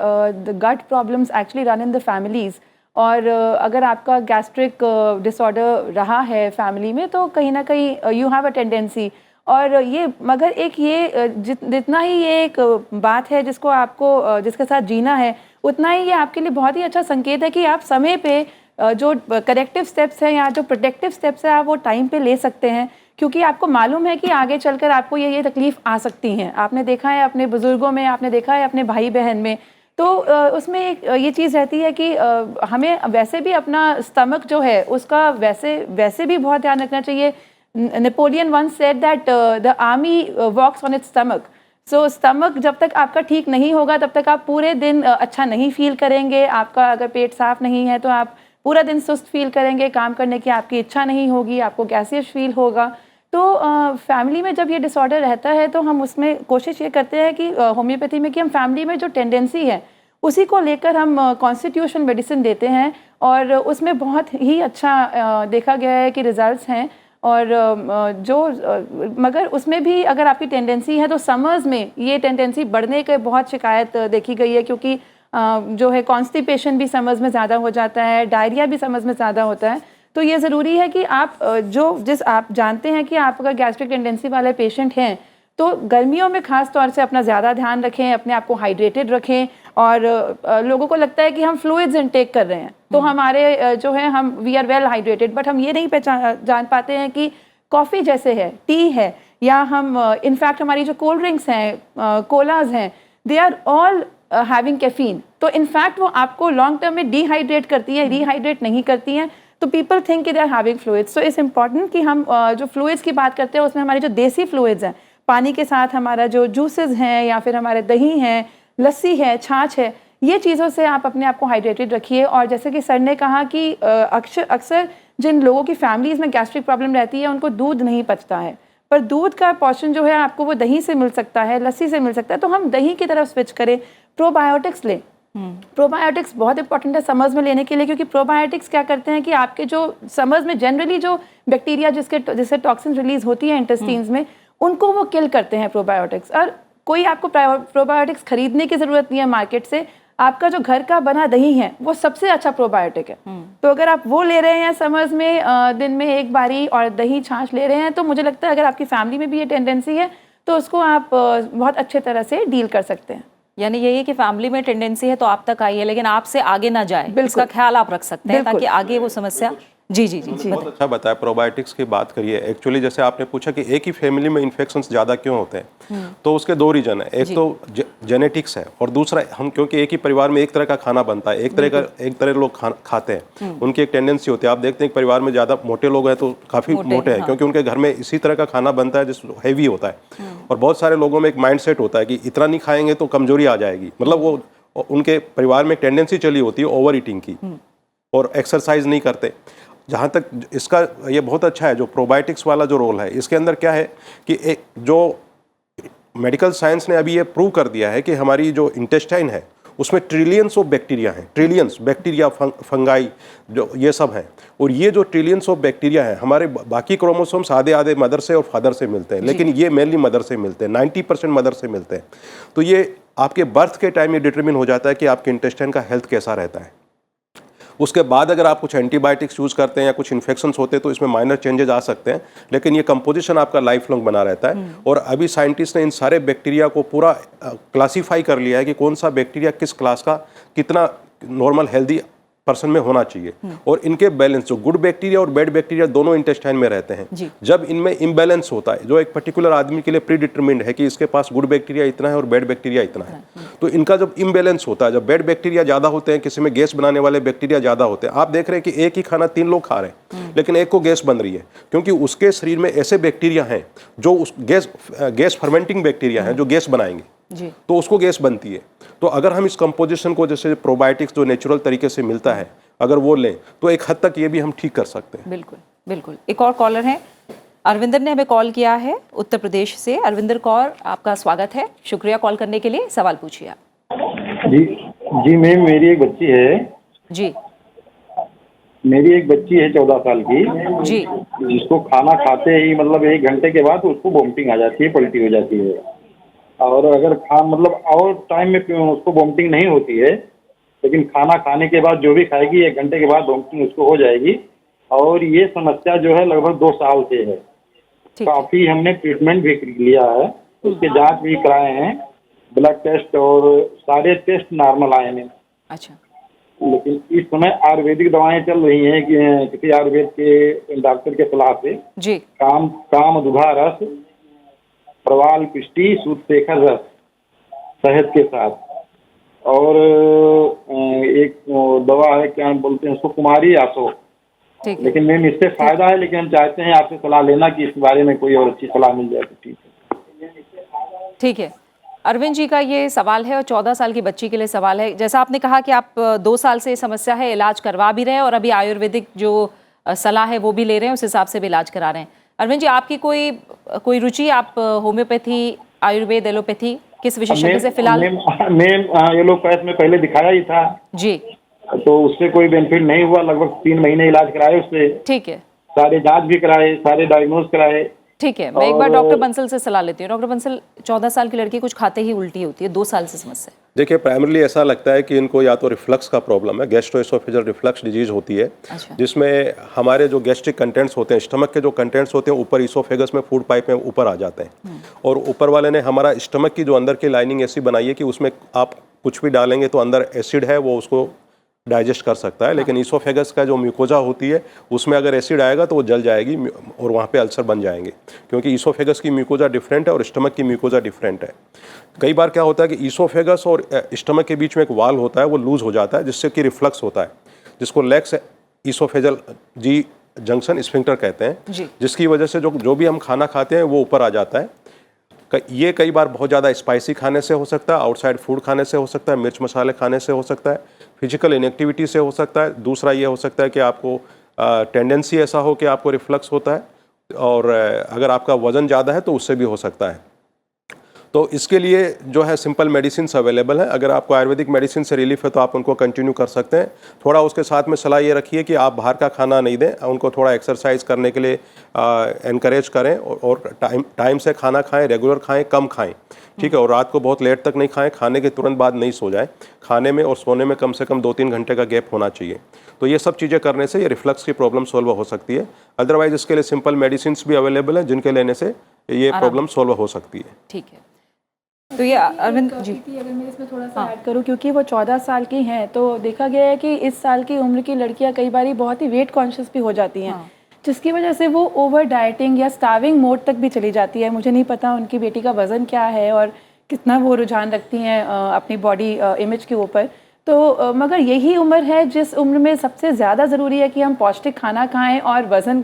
gut problems actually run in the families, और अगर आपका गैस्ट्रिक डिसऑर्डर रहा है फैमिली में तो कहीं ना कहीं यू हैव अ टेंडेंसी, और ये मगर एक ये जितना ही ये एक बात है जिसको आपको जिसके साथ जीना है, उतना ही ये आपके लिए बहुत ही अच्छा संकेत है कि आप समय पे जो करेक्टिव स्टेप्स हैं या जो प्रोटेक्टिव स्टेप्स हैं आप वो टाइम पे ले सकते हैं, क्योंकि आपको मालूम है कि आगे चलकर आपको ये तकलीफ़ आ सकती हैं। आपने देखा है अपने बुज़ुर्गों में, आपने देखा है अपने भाई बहन में, तो उसमें एक ये चीज़ रहती है कि हमें वैसे भी अपना स्टमक जो है उसका वैसे भी बहुत ध्यान रखना चाहिए। Napoleon once said that the army walks on its stomach. So stomach जब तक आपका ठीक नहीं होगा तब तक आप पूरे दिन अच्छा नहीं फील करेंगे। आपका अगर पेट साफ नहीं है तो आप पूरा दिन सुस्त फील करेंगे, काम करने की आपकी इच्छा नहीं होगी, आपको गैसियस फील होगा। तो फैमिली में जब ये डिसऑर्डर रहता है तो हम उसमें कोशिश ये करते हैं कि होम्योपैथी में कि हम फैमिली में जो टेंडेंसी है उसी को लेकर हम कॉन्स्टिट्यूशन मेडिसिन देते हैं, और उसमें बहुत ही अच्छा देखा गया है कि रिजल्ट्स हैं। और मगर उसमें भी अगर आपकी टेंडेंसी है तो समर्स में ये टेंडेंसी बढ़ने के बहुत शिकायत देखी गई है, क्योंकि जो है कॉन्स्टिपेशन भी समर्स में ज़्यादा हो जाता है, डायरिया भी समर्स में ज़्यादा होता है। तो ये ज़रूरी है कि आप आप जानते हैं कि आप अगर गैस्ट्रिक टेंडेंसी वाले पेशेंट हैं तो गर्मियों में ख़ास तौर से अपना ज़्यादा ध्यान रखें, अपने आप को हाइड्रेटेड रखें। और लोगों को लगता है कि हम फ्लूइड्स इनटेक कर रहे हैं तो हमारे जो है हम we are well hydrated, but हम ये नहीं जान पाते हैं कि कॉफ़ी जैसे है, टी है, या हम इनफैक्ट हमारी जो कोल्ड ड्रिंक्स हैं, कोलाज हैं, they are all having caffeine. तो इनफैक्ट वो आपको लॉन्ग टर्म में डिहाइड्रेट करती है, रीहाइड्रेट नहीं करती हैं। तो तो पीपल थिंक कि they are having fluids. So it's important कि हम जो फ्लूइड्स की बात करते हैं उसमें हमारे जो देसी फ्लूइड्स हैं, पानी के साथ हमारा जो जूसेस हैं या फिर हमारे दही हैं, लस्सी है, छाछ है, ये चीज़ों से आप अपने आप को हाइड्रेटेड रखिए। और जैसे कि सर ने कहा कि अक्सर जिन लोगों की फैमिलीज़ में गैस्ट्रिक प्रॉब्लम रहती है उनको दूध नहीं पचता है, पर दूध का पोर्शन जो है आपको वो दही से मिल सकता है, लस्सी से मिल सकता है, तो हम दही की तरफ स्विच करें। प्रोबायोटिक्स लें। प्रोबायोटिक्स बहुत इंपॉर्टेंट है समर्स में लेने के लिए, क्योंकि प्रोबायोटिक्स क्या करते हैं कि आपके जो समर्स में जनरली जो बैक्टीरिया जिससे टॉक्सिन रिलीज होती है इंटेस्टाइन्स में, उनको वो किल करते हैं प्रोबायोटिक्स। और कोई आपको प्रोबायोटिक्स खरीदने की ज़रूरत नहीं है मार्केट से, आपका जो घर का बना दही है वो सबसे अच्छा प्रोबायोटिक है। तो अगर आप वो ले रहे हैं समर्स में दिन में एक बारी और दही छाछ ले रहे हैं, तो मुझे लगता है अगर आपकी फैमिली में भी ये टेंडेंसी है तो उसको आप बहुत अच्छे तरह से डील कर सकते हैं। यानी यही है कि फैमिली में टेंडेंसी है तो आप तक आई है, लेकिन आपसे आगे ना जाए, इसका ख्याल आप रख सकते हैं ताकि आगे वो समस्या। जी जी जी, बहुत अच्छा बताया। प्रोबायोटिक्स की बात करिए, एक्चुअली जैसे आपने पूछा कि एक ही फैमिली में इन्फेक्शंस ज़्यादा क्यों होते हैं, तो उसके दो रीजन है। एक तो जेनेटिक्स है और दूसरा हम क्योंकि एक ही परिवार में एक तरह का खाना बनता है, एक तरह लोग खाते हैं, उनकी एक टेंडेंसी होती है। आप देखते हैं एक परिवार में ज़्यादा मोटे लोग हैं तो काफ़ी मोटे हैं, क्योंकि उनके घर में इसी तरह का खाना बनता है जिस हैवी होता है। और बहुत सारे लोगों में एक माइंडसेट होता है कि इतना नहीं खाएंगे तो कमजोरी आ जाएगी, मतलब वो उनके परिवार में टेंडेंसी चली होती है ओवर ईटिंग की, और एक्सरसाइज नहीं करते। जहाँ तक इसका ये बहुत अच्छा है जो प्रोबायोटिक्स वाला जो रोल है, इसके अंदर क्या है कि एक जो मेडिकल साइंस ने अभी ये प्रूव कर दिया है कि हमारी जो इंटेस्टाइन है उसमें ट्रिलियंस ऑफ बैक्टीरिया हैं, ट्रिलियंस बैक्टीरिया, फंगाई, जो ये सब हैं। और ये जो ट्रिलियंस ऑफ बैक्टीरिया हैं, हमारे बाकी क्रोमोसोम्स आधे मदर से और फादर से मिलते हैं, लेकिन ये मेनली मदर से मिलते हैं, 90% मदर से मिलते हैं। तो ये आपके बर्थ के टाइम ये डिटरमिन हो जाता है कि आपके इंटेस्टाइन का हेल्थ कैसा रहता है। उसके बाद अगर आप कुछ एंटीबायोटिक्स यूज़ करते हैं या कुछ इन्फेक्शंस होते हैं तो इसमें माइनर चेंजेस आ सकते हैं, लेकिन ये कंपोजिशन आपका लाइफ लॉन्ग बना रहता है। और अभी साइंटिस्ट ने इन सारे बैक्टीरिया को पूरा क्लासीफाई कर लिया है कि कौन सा बैक्टीरिया किस क्लास का कितना नॉर्मल हेल्दी पर्सन में होना चाहिए। और इनके बैलेंस, जो गुड बैक्टीरिया और बैड बैक्टीरिया दोनों इंटेस्टाइन में रहते हैं। जब इनमें इम्बैलेंस होता है, जो एक पर्टिकुलर आदमी के लिए प्री डिटरमिन्ड है कि इसके पास गुड बैक्टीरिया इतना है और बैड बैक्टीरिया इतना है, तो इनका जब इम्बैलेंस होता है, जब बैड बैक्टीरिया ज़्यादा होते हैं, किसी में गैस बनाने वाले बैक्टीरिया ज़्यादा होते हैं। आप देख रहे हैं कि एक ही खाना 3 लोग खा रहे हैं लेकिन एक को गैस बन रही है, क्योंकि उसके शरीर में ऐसे बैक्टीरिया हैं जो उस गैस फर्मेंटिंग बैक्टीरिया हैं जो गैस बनाएंगे, तो उसको गैस बनती है। तो अगर हम इस कंपोजिशन को, जैसे प्रोबायोटिक्स जो नेचुरल तरीके से मिलता है, अगर वो लें तो एक हद तक ये भी हम ठीक कर सकते हैं। बिल्कुल बिल्कुल। एक और कॉलर है, अरविंदर ने हमें कॉल किया है उत्तर प्रदेश से। अरविंदर कौर, आपका स्वागत है, शुक्रिया कॉल करने के लिए। सवाल पूछिए आप। जी मैम, मेरी एक बच्ची है। जी, मेरी एक बच्ची है 14 साल की जी, जिसको खाना खाते ही मतलब 1 घंटे के बाद उसको वोमिटिंग आ जाती है, पलटी हो जाती है। और अगर और टाइम में उसको वोमिटिंग नहीं होती है, लेकिन खाना खाने के बाद जो भी खाएगी 1 घंटे के बाद वोमिटिंग उसको हो जाएगी। और ये समस्या जो है लगभग 2 साल से है। काफ़ी हमने ट्रीटमेंट भी लिया है, उसके जांच भी कराए हैं, ब्लड टेस्ट और सारे टेस्ट नॉर्मल आए हैं। अच्छा। लेकिन इस समय आयुर्वेदिक दवाएं चल रही हैं कि किसी आयुर्वेद के डॉक्टर के सलाह से जी, काम दुधा रस, प्रवाल पिष्टी, सूतशेखर रस शहद के साथ, और एक दवा है क्या बोलते हैं उसको, कुमारी आसो। लेकिन मैम इससे फायदा है, लेकिन हम चाहते हैं आपसे सलाह लेना कि इस बारे में कोई और अच्छी सलाह मिल जाए तो ठीक है। ठीक है। अरविंद जी का ये सवाल है और 14 साल की बच्ची के लिए सवाल है। जैसा आपने कहा कि आप 2 साल से समस्या है, इलाज करवा भी रहे हैं और अभी आयुर्वेदिक जो सलाह है वो भी ले रहे हैं, उस हिसाब से भी इलाज करा रहे हैं। अरविंद जी, आपकी कोई रुचि, आप होम्योपैथी, आयुर्वेद, एलोपैथी, किस विशेषज्ञ से फिलहाल? मैम एलोपैथ में पहले दिखाया ही था जी, तो उससे कोई बेनिफिट नहीं हुआ। लगभग 3 महीने इलाज कराए उससे। ठीक है। सारे जांच भी कराए, सारे डायग्नोज कराए। ठीक है, मैं एक बार डॉक्टर बंसल से सलाह लेती हूँ। डॉक्टर बंसल, 14 साल की लड़की कुछ खाते ही उल्टी होती है, 2 साल से समस्या। देखिए, प्राइमरली ऐसा लगता है कि इनको या तो रिफ्लक्स का प्रॉब्लम है, गैस्ट्रोएसोफेजियल रिफ्लक्स डिजीज होती है। अच्छा। जिसमें हमारे जो गैस्ट्रिक कंटेंट्स होते हैं, स्टमक के जो कंटेंट्स होते हैं ऊपर इसोफेगस में, फूड पाइप में ऊपर आ जाते हैं। और ऊपर वाले ने हमारा स्टमक की जो अंदर की लाइनिंग ऐसी बनाई है कि उसमें आप कुछ भी डालेंगे तो अंदर एसिड है वो उसको डाइजेस्ट कर सकता है। लेकिन इसोफेगस का जो म्यूकोजा होती है उसमें अगर एसिड आएगा तो वो जल जाएगी और वहाँ पे अल्सर बन जाएंगे, क्योंकि इसोफेगस की म्यूकोजा डिफरेंट है और स्टमक की म्यूकोजा डिफरेंट है। कई बार क्या होता है कि इसोफेगस और स्टमक के बीच में एक वाल होता है, वो लूज हो जाता है, जिससे कि रिफ्लक्स होता है, जिसको लेक्स ईसोफेजल जी जंक्शन स्फिंक्टर कहते हैं, जिसकी वजह से जो भी हम खाना खाते हैं वो ऊपर आ जाता है। ये कई बार बहुत ज़्यादा स्पाइसी खाने से हो सकता है, आउटसाइड फूड खाने से हो सकता है, मिर्च मसाले खाने से हो सकता है, फिजिकल इनएक्टिविटी से हो सकता है। दूसरा ये हो सकता है कि आपको टेंडेंसी ऐसा हो कि आपको रिफ्लक्स होता है, और अगर आपका वज़न ज़्यादा है तो उससे भी हो सकता है। तो इसके लिए जो है सिंपल मेडिसिन अवेलेबल है। अगर आपको आयुर्वेदिक मेडिसिन से रिलीफ है तो आप उनको कंटिन्यू कर सकते हैं। थोड़ा उसके साथ में सलाह ये रखिए कि आप बाहर का खाना नहीं दें, उनको थोड़ा एक्सरसाइज करने के लिए एनकरेज करें, और टाइम से खाना खाएं, रेगुलर खाएं, कम खाएं, ठीक है। और रात को बहुत लेट तक नहीं खाएं, खाने के तुरंत बाद नहीं सो जाएं। खाने में और सोने में कम से कम 2-3 घंटे का गैप होना चाहिए। तो ये सब चीज़ें करने से ये रिफ्लक्स की प्रॉब्लम सॉल्व हो सकती है। अदरवाइज इसके लिए सिंपल मेडिसिन भी अवेलेबल है जिनके लेने से ये प्रॉब्लम सॉल्व हो सकती है। ठीक है, तो ये अरविंद जी, अगर मैं इसमें थोड़ा सा ऐड करूं, क्योंकि वो 14 साल की हैं, तो देखा गया है कि इस साल की उम्र की लड़कियां कई बार बहुत ही वेट कॉन्शियस भी हो जाती हैं, जिसकी वजह से वो ओवर डाइटिंग या स्टार्विंग मोड तक भी चली जाती है। मुझे नहीं पता उनकी बेटी का वज़न क्या है और कितना वो रुझान रखती हैं अपनी बॉडी इमेज के ऊपर। तो मगर यही उम्र है जिस उम्र में सबसे ज़्यादा ज़रूरी है कि हम पौष्टिक खाना खाएँ और वज़न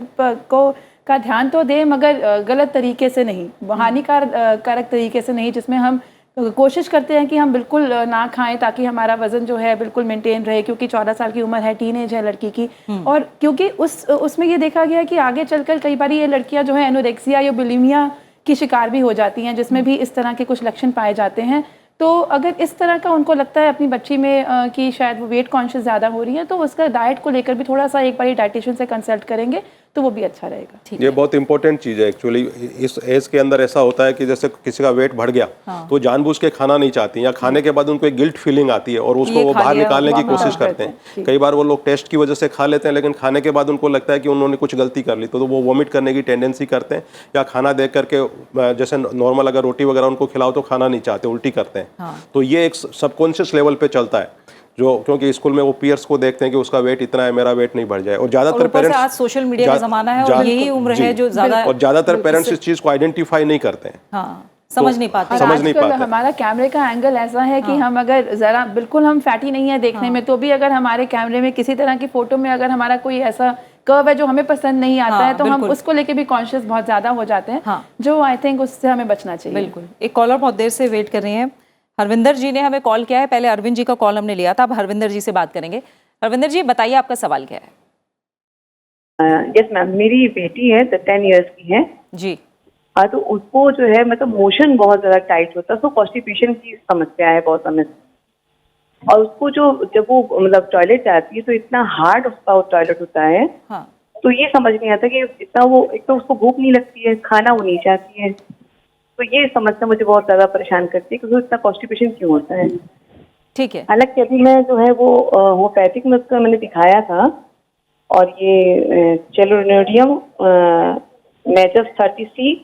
का ध्यान तो दें, मगर गलत तरीके से नहीं, हानिकारक तरीके से नहीं, जिसमें हम कोशिश करते हैं कि हम बिल्कुल ना खाएं ताकि हमारा वज़न जो है बिल्कुल मेंटेन रहे, क्योंकि 14 साल की उम्र है, टीनेज है लड़की की। और क्योंकि उसमें ये देखा गया है कि आगे चलकर कई बार ये लड़कियां जो है एनोरेक्सिया या बुलिमिया की शिकार भी हो जाती हैं, जिसमें भी इस तरह के कुछ लक्षण पाए जाते हैं। तो अगर इस तरह का उनको लगता है अपनी बच्ची में कि शायद वो वेट कॉन्शियस ज़्यादा हो रही है, तो उसका डाइट को लेकर भी थोड़ा सा एक बार डाइटिशियन से कंसल्ट करेंगे तो वो भी अच्छा रहेगा। ये बहुत इंपॉर्टेंट चीज़ है एक्चुअली। इस एज के अंदर ऐसा होता है कि जैसे किसी का वेट बढ़ गया तो जानबूझ के खाना नहीं चाहती, या खाने के बाद उनको एक गिल्ट फीलिंग आती है और उसको वो बाहर निकालने की कोशिश करते हैं। कई बार वो लोग टेस्ट की वजह से खा लेते हैं, लेकिन खाने के बाद उनको लगता है कि उन्होंने कुछ गलती कर ली, तो वो वॉमिट करने की टेंडेंसी करते हैं, या खाना देख करके जैसे नॉर्मल अगर रोटी वगैरह उनको खिलाओ तो खाना नहीं चाहते, उल्टी करते हैं। तो ये एक सबकॉन्शियस लेवल पे चलता है, जो क्योंकि स्कूल में वो पीयर्स को देखते हैं कि उसका वेट इतना है, मेरा वेट नहीं बढ़ जाए। और ज़्यादातर पेरेंट्स, आज सोशल मीडिया का ज़माना है और यही उम्र है जो ज़्यादा, और ज़्यादातर पेरेंट्स इस चीज़ को आइडेंटिफाई नहीं करते हैं, समझ नहीं पाते। हमारा कैमरे का एंगल ऐसा है कि हम अगर ज़रा बिल्कुल हम फैटी नहीं है देखने में, तो भी अगर हमारे कैमरे में किसी तरह की फ़ोटो में अगर हमारा कोई ऐसा कर्व है जो हमें पसंद नहीं आता है, तो हम उसको लेके भी कॉन्शियस बहुत ज़्यादा हो जाते हैं, जो आई थिंक उससे हमें बचना चाहिए। बिल्कुल। एक कॉलर बहुत देर से वेट कर रही हैं, हरविंदर जी ने हमें कॉल किया है। पहले अरविंद जी का कॉल हमने लिया था, अब हरविंदर जी से बात करेंगे। हरविंदर जी बताइए आपका सवाल क्या है। यस मैम, मेरी बेटी है 10 इयर्स की है जी। तो उसको जो है मतलब मोशन बहुत ज़्यादा टाइट होता है, उसको कॉन्स्टिपेशन की समस्या है बहुत समय से। और उसको जब वो मतलब टॉयलेट जाती है तो इतना हार्ड उसका टॉयलेट होता है, तो ये समझ नहीं आता कि इतना वो, एक तो उसको भूख नहीं लगती है, खाना वो नहीं चाहती है। तो ये समस्या मुझे बहुत ज़्यादा परेशान करती है कि इतना कॉन्स्टिपेशन क्यों होता है। ठीक है। हालांकि अभी मैं जो है वो होम्योपैथिक में उसका मैंने दिखाया था, और ये चेलोनिडियम मेजस 30C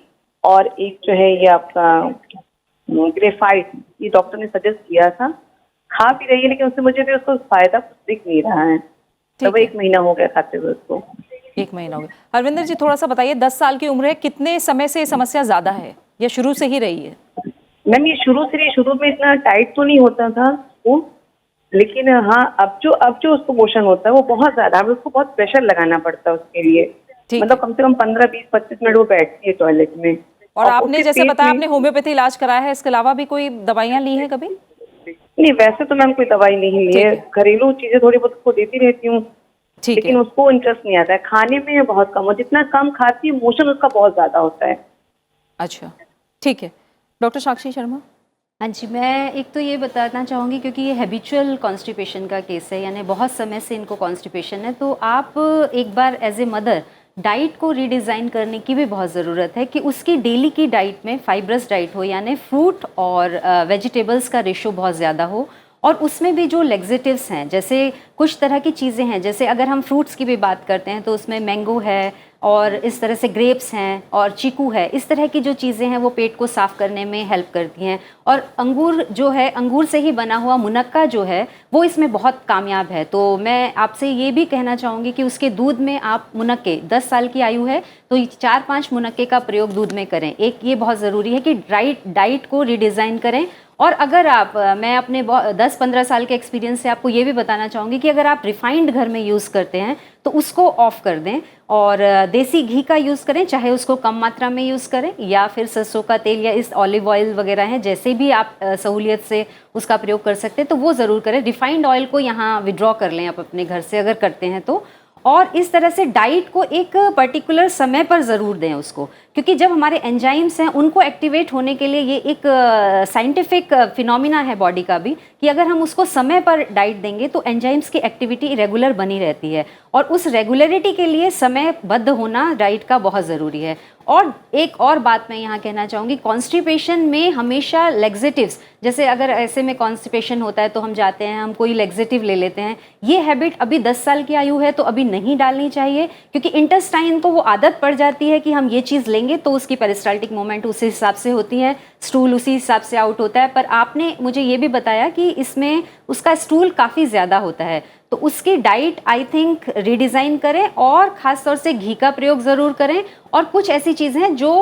और एक जो है ये आपका ग्रेफाइट, ये डॉक्टर ने सजेस्ट किया था। खा भी रही है, लेकिन उससे मुझे भी उसको फायदा कुछ दिख नहीं रहा है। तो 1 महीना हो गया खाते हुए उसको। 1 महीना हो गया। हरविंदर जी थोड़ा सा बताइए, 10 साल की उम्र है, कितने समय से ये समस्या ज्यादा है या शुरू से ही रही है? मैम ये शुरू में इतना टाइट तो नहीं होता था वो, लेकिन हाँ अब जो उसको मोशन होता है वो बहुत ज्यादा, उसको बहुत प्रेशर लगाना पड़ता है उसके लिए। मतलब कम से कम 15-20-25 मिनट वो बैठती है टॉयलेट में। और आपने जैसे बताया आपने होम्योपैथी इलाज कराया है, इसके अलावा भी कोई दवाइयाँ ली है कभी? नहीं, वैसे तो मैम कोई दवाई नहीं ली है, घरेलू चीजें थोड़ी बहुत उसको देती रहती हूँ, लेकिन उसको इंटरेस्ट नहीं आता है खाने में, बहुत कम। और जितना कम खाती है मोशन उसका बहुत ज्यादा होता है। अच्छा, ठीक है। डॉक्टर साक्षी शर्मा। हाँ जी, मैं एक तो ये बताना चाहूँगी, क्योंकि ये हैबिचुअल कॉन्स्टिपेशन का केस है, यानी बहुत समय से इनको कॉन्स्टिपेशन है, तो आप एक बार एज ए मदर डाइट को रीडिज़ाइन करने की भी बहुत ज़रूरत है कि उसकी डेली की डाइट में फाइब्रस डाइट हो, यानी फ्रूट और वेजिटेबल्स का रेशो बहुत ज़्यादा हो, और उसमें भी जो लेग्जेटिव्स हैं, जैसे कुछ तरह की चीज़ें हैं, जैसे अगर हम फ्रूट्स की भी बात करते हैं तो उसमें मैंगो है और इस तरह से ग्रेप्स हैं और चीकू है, इस तरह की जो चीज़ें हैं वो पेट को साफ़ करने में हेल्प करती हैं। और अंगूर जो है, अंगूर से ही बना हुआ मुनक्का जो है वो इसमें बहुत कामयाब है। तो मैं आपसे ये भी कहना चाहूँगी कि उसके दूध में आप मुनक्के, 10 साल की आयु है तो 4-5 मुनक्के का प्रयोग दूध में करें। एक ये बहुत ज़रूरी है कि डाइट को रिडिज़ाइन करें और अगर आप मैं अपने 10-15 साल के एक्सपीरियंस से आपको ये भी बताना चाहूँगी कि अगर आप रिफाइंड घर में यूज़ करते हैं तो उसको ऑफ़ कर दें और देसी घी का यूज़ करें, चाहे उसको कम मात्रा में यूज़ करें या फिर सरसों का तेल या इस ऑलिव ऑयल वगैरह हैं, जैसे भी आप सहूलियत से उसका प्रयोग कर सकते हैं तो वो ज़रूर करें। रिफाइंड ऑयल को यहाँ विड्रॉ कर लें आप अपने घर से अगर करते हैं तो। और इस तरह से डाइट को एक पर्टिकुलर समय पर ज़रूर दें उसको, क्योंकि जब हमारे एंजाइम्स हैं उनको एक्टिवेट होने के लिए ये एक साइंटिफिक फिनोमिना है बॉडी का भी कि अगर हम उसको समय पर डाइट देंगे तो एंजाइम्स की एक्टिविटी रेगुलर बनी रहती है और उस रेगुलरिटी के लिए समयबद्ध होना डाइट का बहुत ज़रूरी है। और एक और बात मैं यहाँ कहना चाहूँगी, कॉन्स्टिपेशन में हमेशा लेग्जेटिव्स, जैसे अगर ऐसे में कॉन्स्टिपेशन होता है तो हम जाते हैं हम कोई लेग्जेटिव ले लेते हैं, ये हैबिट अभी 10 साल की आयु है तो अभी नहीं डालनी चाहिए, क्योंकि इंटेस्टाइन को वो आदत पड़ जाती है कि हम ये चीज़ लेंगे तो उसकी पेरिस्टाल्टिक मूवमेंट उसी हिसाब से होती है, स्टूल उसी हिसाब से आउट होता है। पर आपने मुझे ये भी बताया कि इसमें उसका स्टूल काफ़ी ज़्यादा होता है, तो उसकी डाइट आई थिंक रिडिज़ाइन करें और ख़ास तौर से घी का प्रयोग ज़रूर करें। और कुछ ऐसी चीज़ें हैं जो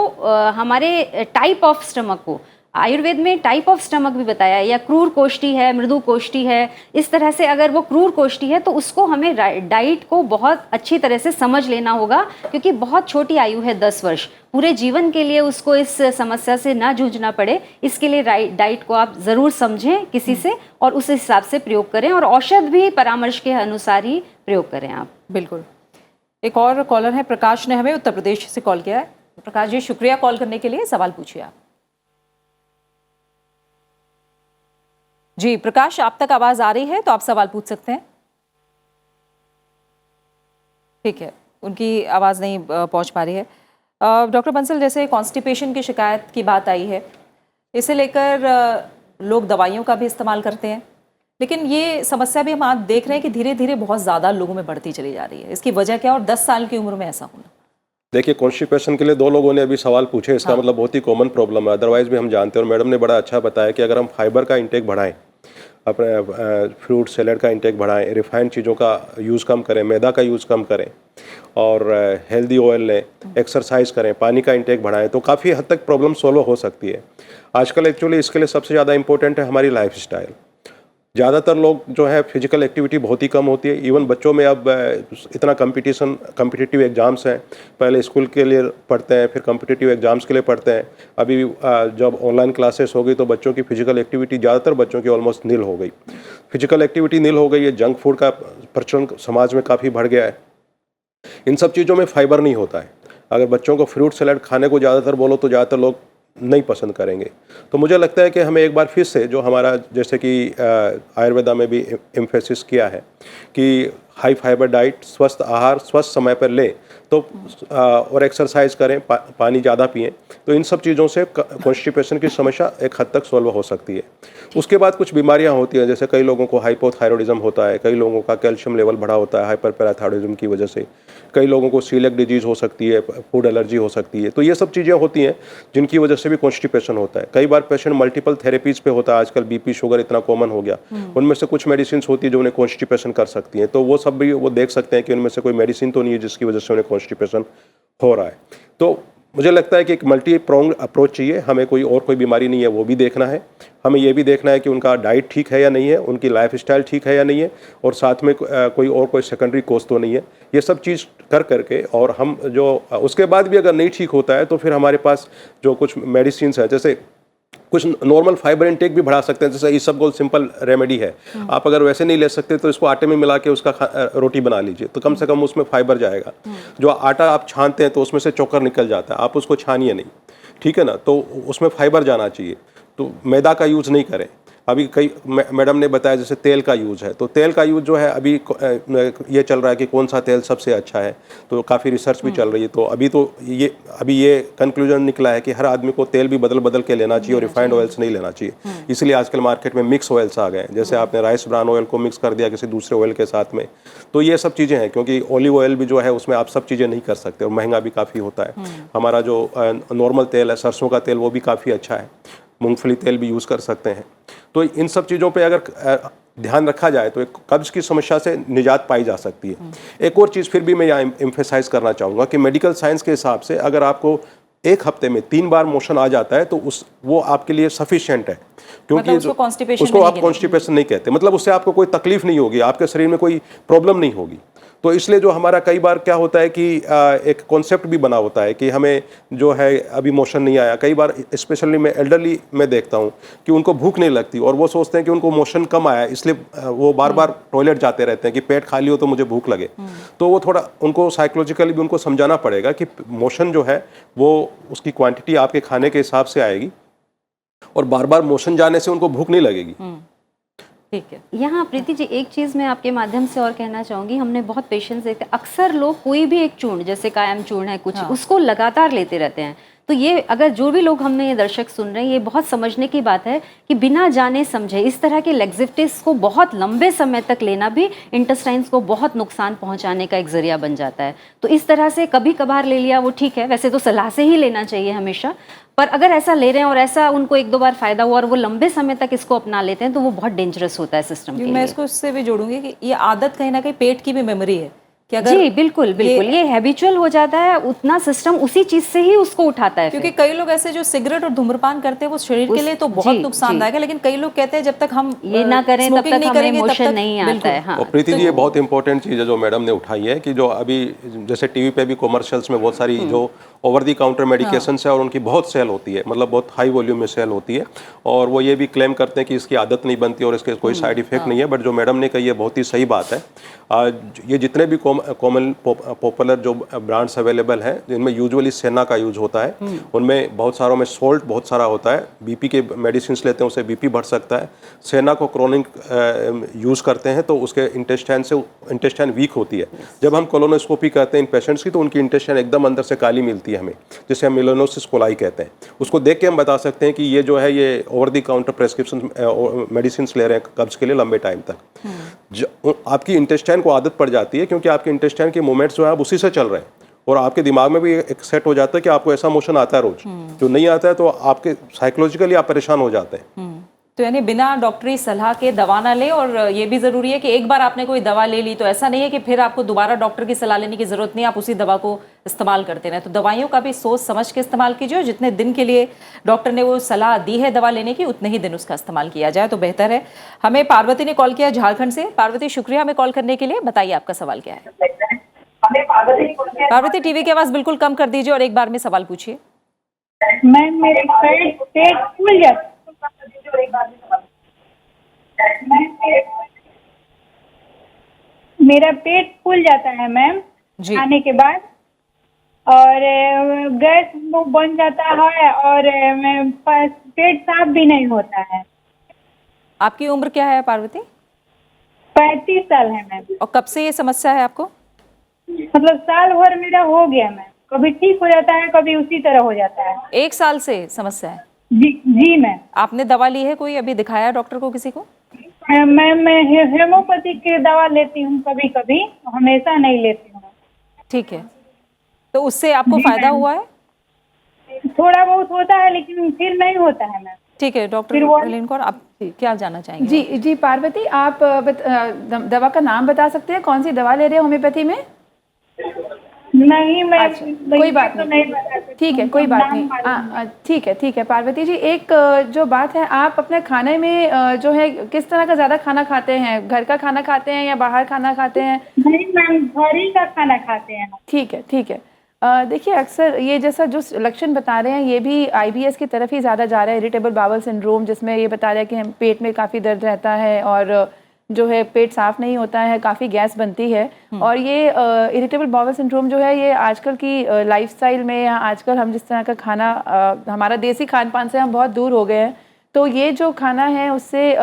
हमारे टाइप ऑफ स्टमक को, आयुर्वेद में टाइप ऑफ स्टमक भी बताया है, या क्रूर कोष्ठी है, मृदु कोष्ठी है, इस तरह से अगर वो क्रूर कोष्ठी है तो उसको हमें डाइट को बहुत अच्छी तरह से समझ लेना होगा, क्योंकि बहुत छोटी आयु है 10 वर्ष, पूरे जीवन के लिए उसको इस समस्या से ना जूझना पड़े, इसके लिए डाइट को आप ज़रूर समझें किसी से और उस हिसाब से प्रयोग करें और औषध भी परामर्श के अनुसार ही प्रयोग करें आप। बिल्कुल। एक और कॉलर है, प्रकाश ने हमें उत्तर प्रदेश से कॉल किया है। प्रकाश जी, शुक्रिया कॉल करने के लिए, सवाल पूछिए आप। जी प्रकाश, आप तक आवाज आ रही है तो आप सवाल पूछ सकते हैं। ठीक है, उनकी आवाज नहीं पहुंच पा रही है। डॉक्टर बंसल, जैसे कॉन्स्टिपेशन की शिकायत की बात आई है, इसे लेकर लोग दवाइयों का भी इस्तेमाल करते हैं, लेकिन ये समस्या भी हम आज देख रहे हैं कि धीरे धीरे बहुत ज़्यादा लोगों में बढ़ती चली जा रही है। इसकी वजह क्या और 10 साल की उम्र में ऐसा होना? देखिए, कॉन्स्टिपेशन के लिए 2 लोगों ने अभी सवाल पूछे, इसका हाँ। मतलब बहुत ही कॉमन प्रॉब्लम है, अदरवाइज भी हम जानते हैं। और मैडम ने बड़ा अच्छा बताया कि अगर हम फाइबर का इंटेक बढ़ाएं, अपने फ्रूट सैलेड का इंटेक बढ़ाएं, रिफाइंड चीज़ों का यूज़ कम करें, मैदा का यूज़ कम करें और हेल्दी ऑयल लें, एक्सरसाइज करें, पानी का इंटेक बढ़ाएं, तो काफ़ी हद तक प्रॉब्लम सॉल्व हो सकती है। आजकल एक्चुअली इसके लिए सबसे ज़्यादा इंपॉर्टेंट है हमारी लाइफस्टाइल। ज़्यादातर लोग जो है फिजिकल एक्टिविटी बहुत ही कम होती है। इवन बच्चों में अब इतना कॉम्पिटिटिव एग्ज़ाम्स हैं, पहले स्कूल के लिए पढ़ते हैं, फिर कॉम्पिटिटिव एग्ज़ाम्स के लिए पढ़ते हैं। अभी जब ऑनलाइन क्लासेस हो गई तो बच्चों की फिजिकल एक्टिविटी ज़्यादातर बच्चों की ऑलमोस्ट नील हो गई। फिजिकल एक्टिविटी नील हो गई है, जंक फूड का प्रचलन समाज में काफ़ी बढ़ गया है। इन सब चीज़ों में फाइबर नहीं होता है। अगर बच्चों को फ्रूट सैलेड खाने को ज़्यादातर बोलो तो ज़्यादातर लोग नहीं पसंद करेंगे। तो मुझे लगता है कि हमें एक बार फिर से जो हमारा, जैसे कि आयुर्वेदा में भी एम्फेसिस किया है कि हाई फाइबर डाइट, स्वस्थ आहार स्वस्थ समय पर लें तो और एक्सरसाइज करें, पानी ज़्यादा पिएं, तो इन सब चीज़ों से कॉन्स्टिपेशन की समस्या एक हद तक सॉल्व हो सकती है। उसके बाद कुछ बीमारियां होती हैं, जैसे कई लोगों को हाइपोथायरॉयडिज्म होता है, कई लोगों का कैल्शियम लेवल बढ़ा होता है हाइपरपैराथायरॉयडिज्म की वजह से, कई लोगों को सीलिएक डिजीज़ हो सकती है, फूड एलर्जी हो सकती है। तो ये सब चीज़ें होती हैं जिनकी वजह से भी कॉन्स्टिपेशन होता है। कई बार पेशेंट मल्टीपल थेरेपीज़ पे होता है, आजकल बीपी शुगर इतना कॉमन हो गया, उनमें से कुछ मेडिसिन होती है जो उन्हें कॉन्स्टिपेशन कर सकती हैं, तो वो सब भी वो देख सकते हैं कि उनमें से कोई मेडिसिन तो नहीं है जिसकी वजह से उन्हें कॉन्स्टिपेशन हो रहा है। तो मुझे लगता है कि एक मल्टी प्रोंग अप्रोच चाहिए, हमें कोई बीमारी नहीं है वो भी देखना है, हमें ये भी देखना है कि उनका डाइट ठीक है या नहीं है, उनकी लाइफस्टाइल ठीक है या नहीं है, और साथ में कोई सेकेंडरी कोज तो नहीं है। ये सब चीज़ कर करके और हम जो उसके बाद भी अगर नहीं ठीक होता है तो फिर हमारे पास जो कुछ मेडिसिन हैं, जैसे कुछ नॉर्मल फाइबर इंटेक भी बढ़ा सकते हैं, जैसे इसबगोल सिंपल रेमेडी है। आप अगर वैसे नहीं ले सकते तो इसको आटे में मिला के उसका रोटी बना लीजिए, तो कम से कम उसमें फाइबर जाएगा। जो आटा आप छानते हैं तो उसमें से चोकर निकल जाता है, आप उसको छानिए नहीं, ठीक है ना, तो उसमें फाइबर जाना चाहिए। तो मैदा का यूज़ नहीं करें। अभी कई मैडम ने बताया जैसे तेल का यूज़ है, तो तेल का यूज़ जो है अभी ये चल रहा है कि कौन सा तेल सबसे अच्छा है, तो काफ़ी रिसर्च भी चल रही है। तो अभी ये कंक्लूजन निकला है कि हर आदमी को तेल भी बदल के लेना चाहिए और रिफाइंड ऑयल्स नहीं लेना चाहिए। इसलिए आजकल मार्केट में मिक्स ऑयल्स आ गए हैं, जैसे आपने राइस ब्रान ऑयल को मिक्स कर दिया किसी दूसरे ऑयल के साथ में, तो ये सब चीज़ें हैं, क्योंकि ऑलिव ऑयल भी जो है उसमें आप सब चीज़ें नहीं कर सकते और महंगा भी काफ़ी होता है। हमारा जो नॉर्मल तेल है, सरसों का तेल, वो भी काफ़ी अच्छा है, मूंगफली तेल भी यूज़ कर सकते हैं। तो इन सब चीज़ों पे अगर ध्यान रखा जाए तो एक कब्ज़ की समस्या से निजात पाई जा सकती है। एक और चीज़ फिर भी मैं यहाँ एम्फेसाइज करना चाहूँगा कि मेडिकल साइंस के हिसाब से अगर आपको 1 हफ्ते में 3 बार मोशन आ जाता है तो वो आपके लिए सफिशिएंट है, क्योंकि मतलब उसको constipation उसको नहीं आप कॉन्स्टिपेशन नहीं कहते, मतलब उससे आपको कोई तकलीफ नहीं होगी, आपके शरीर में कोई प्रॉब्लम नहीं होगी। तो इसलिए जो हमारा कई बार क्या होता है कि एक कॉन्सेप्ट भी बना होता है कि हमें जो है अभी मोशन नहीं आया। कई बार स्पेशली मैं एल्डरली में देखता हूँ कि उनको भूख नहीं लगती और वो सोचते हैं कि उनको मोशन कम आया, इसलिए वो बार बार टॉयलेट जाते रहते हैं कि पेट खाली हो तो मुझे भूख लगे। तो वो थोड़ा उनको साइकोलॉजिकली भी उनको समझाना पड़ेगा कि मोशन जो है वो उसकी क्वांटिटी आपके खाने के हिसाब से आएगी और बार बार मोशन जाने से उनको भूख नहीं लगेगी। ठीक है। यहाँ प्रीति जी एक चीज़ मैं आपके माध्यम से और कहना चाहूँगी, हमने बहुत पेशेंस देखते हैं, अक्सर लोग कोई भी एक चूर्ण जैसे कायम चूर्ण है कुछ, उसको लगातार लेते रहते हैं। तो ये अगर जो भी लोग हमने ये दर्शक सुन रहे हैं, ये बहुत समझने की बात है कि बिना जाने समझे इस तरह के लेग्जिटिव्स को बहुत लंबे समय तक लेना भी इंटेस्टाइन्स को बहुत नुकसान पहुंचाने का एक जरिया बन जाता है। तो इस तरह से कभी कभार ले लिया वो ठीक है, वैसे तो सलाह से ही लेना चाहिए हमेशा, पर अगर ऐसा ले रहे हैं और ऐसा उनको 1-2 बार फायदा हुआ और वो लंबे समय तक इसको अपना लेते हैं तो वो बहुत डेंजरस होता है सिस्टम के लिए। मैं इसको इससे भी जोड़ूंगी कि ये आदत कहीं ना कहीं पेट की भी मेमोरी है कि अगर जी बिल्कुल बिल्कुल, ये हैबिचुअल हो जाता है, उतना सिस्टम उसी चीज से ही उसको उठाता है। क्योंकि कई लोग ऐसे जो सिगरेट और धूम्रपान करते हैं वो शरीर के लिए तो बहुत नुकसानदायक है, लेकिन कई लोग कहते हैं जब तक हम ये ना करें तब तक हमें इमोशन नहीं आता है। हाँ। और प्रीति जी ये बहुत इंपॉर्टेंट चीज़ है जो मैडम ने उठाई है कि जो अभी जैसे टीवी पे भी कॉमर्शियल्स में बहुत सारी जो ओवर दी काउंटर मेडिकेशन है और उनकी बहुत सेल होती है, मतलब बहुत हाई वॉल्यूम में सेल होती है और वो ये भी क्लेम करते हैं कि इसकी आदत नहीं बनती और इसके कोई साइड इफेक्ट नहीं है। बट जो मैडम ने कही है बहुत ही सही बात है। ये जितने भी कॉमन पॉपुलर जो ब्रांड्स अवेलेबल हैं जिनमें यूजुअली सेना का यूज होता है, उनमें बहुत सारों में सॉल्ट बहुत सारा होता है। बीपी के मेडिसिन लेते हैं उससे बीपी बढ़ सकता है। सेना को क्रोनिक यूज़ करते हैं तो उसके इंटेस्टाइन वीक होती है। जब हम कोलोनोस्कोपी करते हैं इन पेशेंट्स की तो उनकी इंटेस्टाइन एकदम अंदर से काली मिलती है हमें, जिसे हम मेलानोसिस कोलाई कहते हैं। उसको देख के हम बता सकते हैं कि ये जो है ये over the counter prescription medicine ले रहे हैं कब्ज के लिए लंबे टाइम तक। आपकी इंटेस्टाइन को आदत पड़ जाती है क्योंकि आपके इंटेस्टाइन के मूवमेंट्स जो है आप उसी से चल रहे हैं और आपके दिमाग में भी एक सेट हो जाता है कि आपको ऐसा मोशन आता है रोज। जो नहीं आता है तो आपके साइकोलॉजिकली आप परेशान हो जाते हैं। तो यानी बिना डॉक्टरी सलाह के दवा ना ले, और ये भी ज़रूरी है कि एक बार आपने कोई दवा ले ली तो ऐसा नहीं है कि फिर आपको दोबारा डॉक्टर की सलाह लेने की ज़रूरत नहीं, आप उसी दवा को इस्तेमाल करते रहें। तो दवाइयों का भी सोच समझ के इस्तेमाल कीजिए, जितने दिन के लिए डॉक्टर ने वो सलाह दी है दवा लेने की उतने ही दिन उसका इस्तेमाल किया जाए तो बेहतर है। हमें पार्वती ने कॉल किया झारखंड से। पार्वती शुक्रिया हमें कॉल करने के लिए। बताइए आपका सवाल क्या है। पार्वती टीवी की आवाज़ बिल्कुल कम कर दीजिए और एक बार में सवाल पूछिए। मैम मेरे पेट फूल जाता मेरा पेट फूल जाता है मैम खाने के बाद, और गैस वो बन जाता है और पेट साफ भी नहीं होता है। आपकी उम्र क्या है पार्वती? 35 साल है मैम। और कब से ये समस्या है आपको? मतलब साल भर मेरा हो गया मैम, कभी ठीक हो जाता है कभी उसी तरह हो जाता है। 1 साल से समस्या है? जी मैम। आपने दवा ली है कोई, अभी दिखाया डॉक्टर को किसी को? मैं हेमोपैथी की दवा लेती हूँ कभी कभी, हमेशा नहीं लेती हूँ। ठीक है, तो उससे आपको फायदा हुआ है? थोड़ा बहुत होता है लेकिन फिर नहीं होता है मैम। ठीक है डॉक्टर लिनकौर, आप क्या जानना चाहेंगे? जी पार्वती, आप दवा का नाम बता सकते हैं? कौन सी दवा ले रहे हैं होम्योपैथी में? नहीं मैं कोई बात नहीं, ठीक है कोई बात नहीं। ठीक है पार्वती जी, एक जो बात है, आप अपने खाने में जो है किस तरह का ज़्यादा खाना खाते हैं? घर का खाना खाते हैं या बाहर खाना खाते हैं? नहीं मैम, घर ही का खाना खाते हैं। ठीक है। देखिए अक्सर ये जैसा जो लक्षण बता रहे हैं ये भी IBS की तरफ ही ज़्यादा जा रहा है, इरिटेबल बाउल सिंड्रोम, जिसमें ये बता रहा है कि हम पेट में काफ़ी दर्द रहता है और जो है पेट साफ़ नहीं होता है, काफ़ी गैस बनती है। और ये इरिटेबल बाउल सिंड्रोम जो है ये आजकल की लाइफस्टाइल में, या आजकल हम जिस तरह का खाना हमारा देसी खान पान से हम बहुत दूर हो गए हैं, तो ये जो खाना है उससे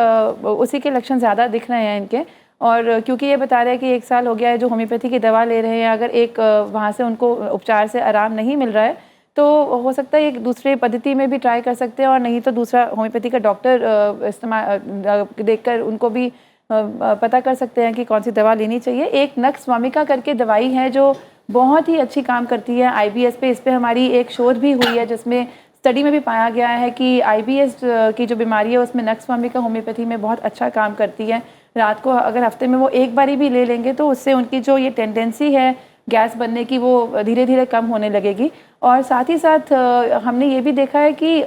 उसी के लक्षण ज़्यादा दिख रहे हैं इनके। और क्योंकि ये बता रहे हैं कि 1 साल हो गया है जो होम्योपैथी की दवा ले रहे हैं, अगर एक वहाँ से उनको उपचार से आराम नहीं मिल रहा है तो हो सकता है एक दूसरे पद्धति में भी ट्राई कर सकते हैं, और नहीं तो दूसरा होम्योपैथी का डॉक्टर इस्तेमाल देखकर उनको भी पता कर सकते हैं कि कौन सी दवा लेनी चाहिए। एक नक्स स्वामिका करके दवाई है जो बहुत ही अच्छी काम करती है IBS पे। इस पर हमारी एक शोध भी हुई है जिसमें स्टडी में भी पाया गया है कि IBS की जो बीमारी है उसमें नक्स स्वामिका होम्योपैथी में बहुत अच्छा काम करती है। रात को अगर हफ्ते में वो एक बारी भी ले लेंगे तो उससे उनकी जो ये टेंडेंसी है गैस बनने की वो धीरे धीरे कम होने लगेगी। और साथ ही साथ हमने ये भी देखा है कि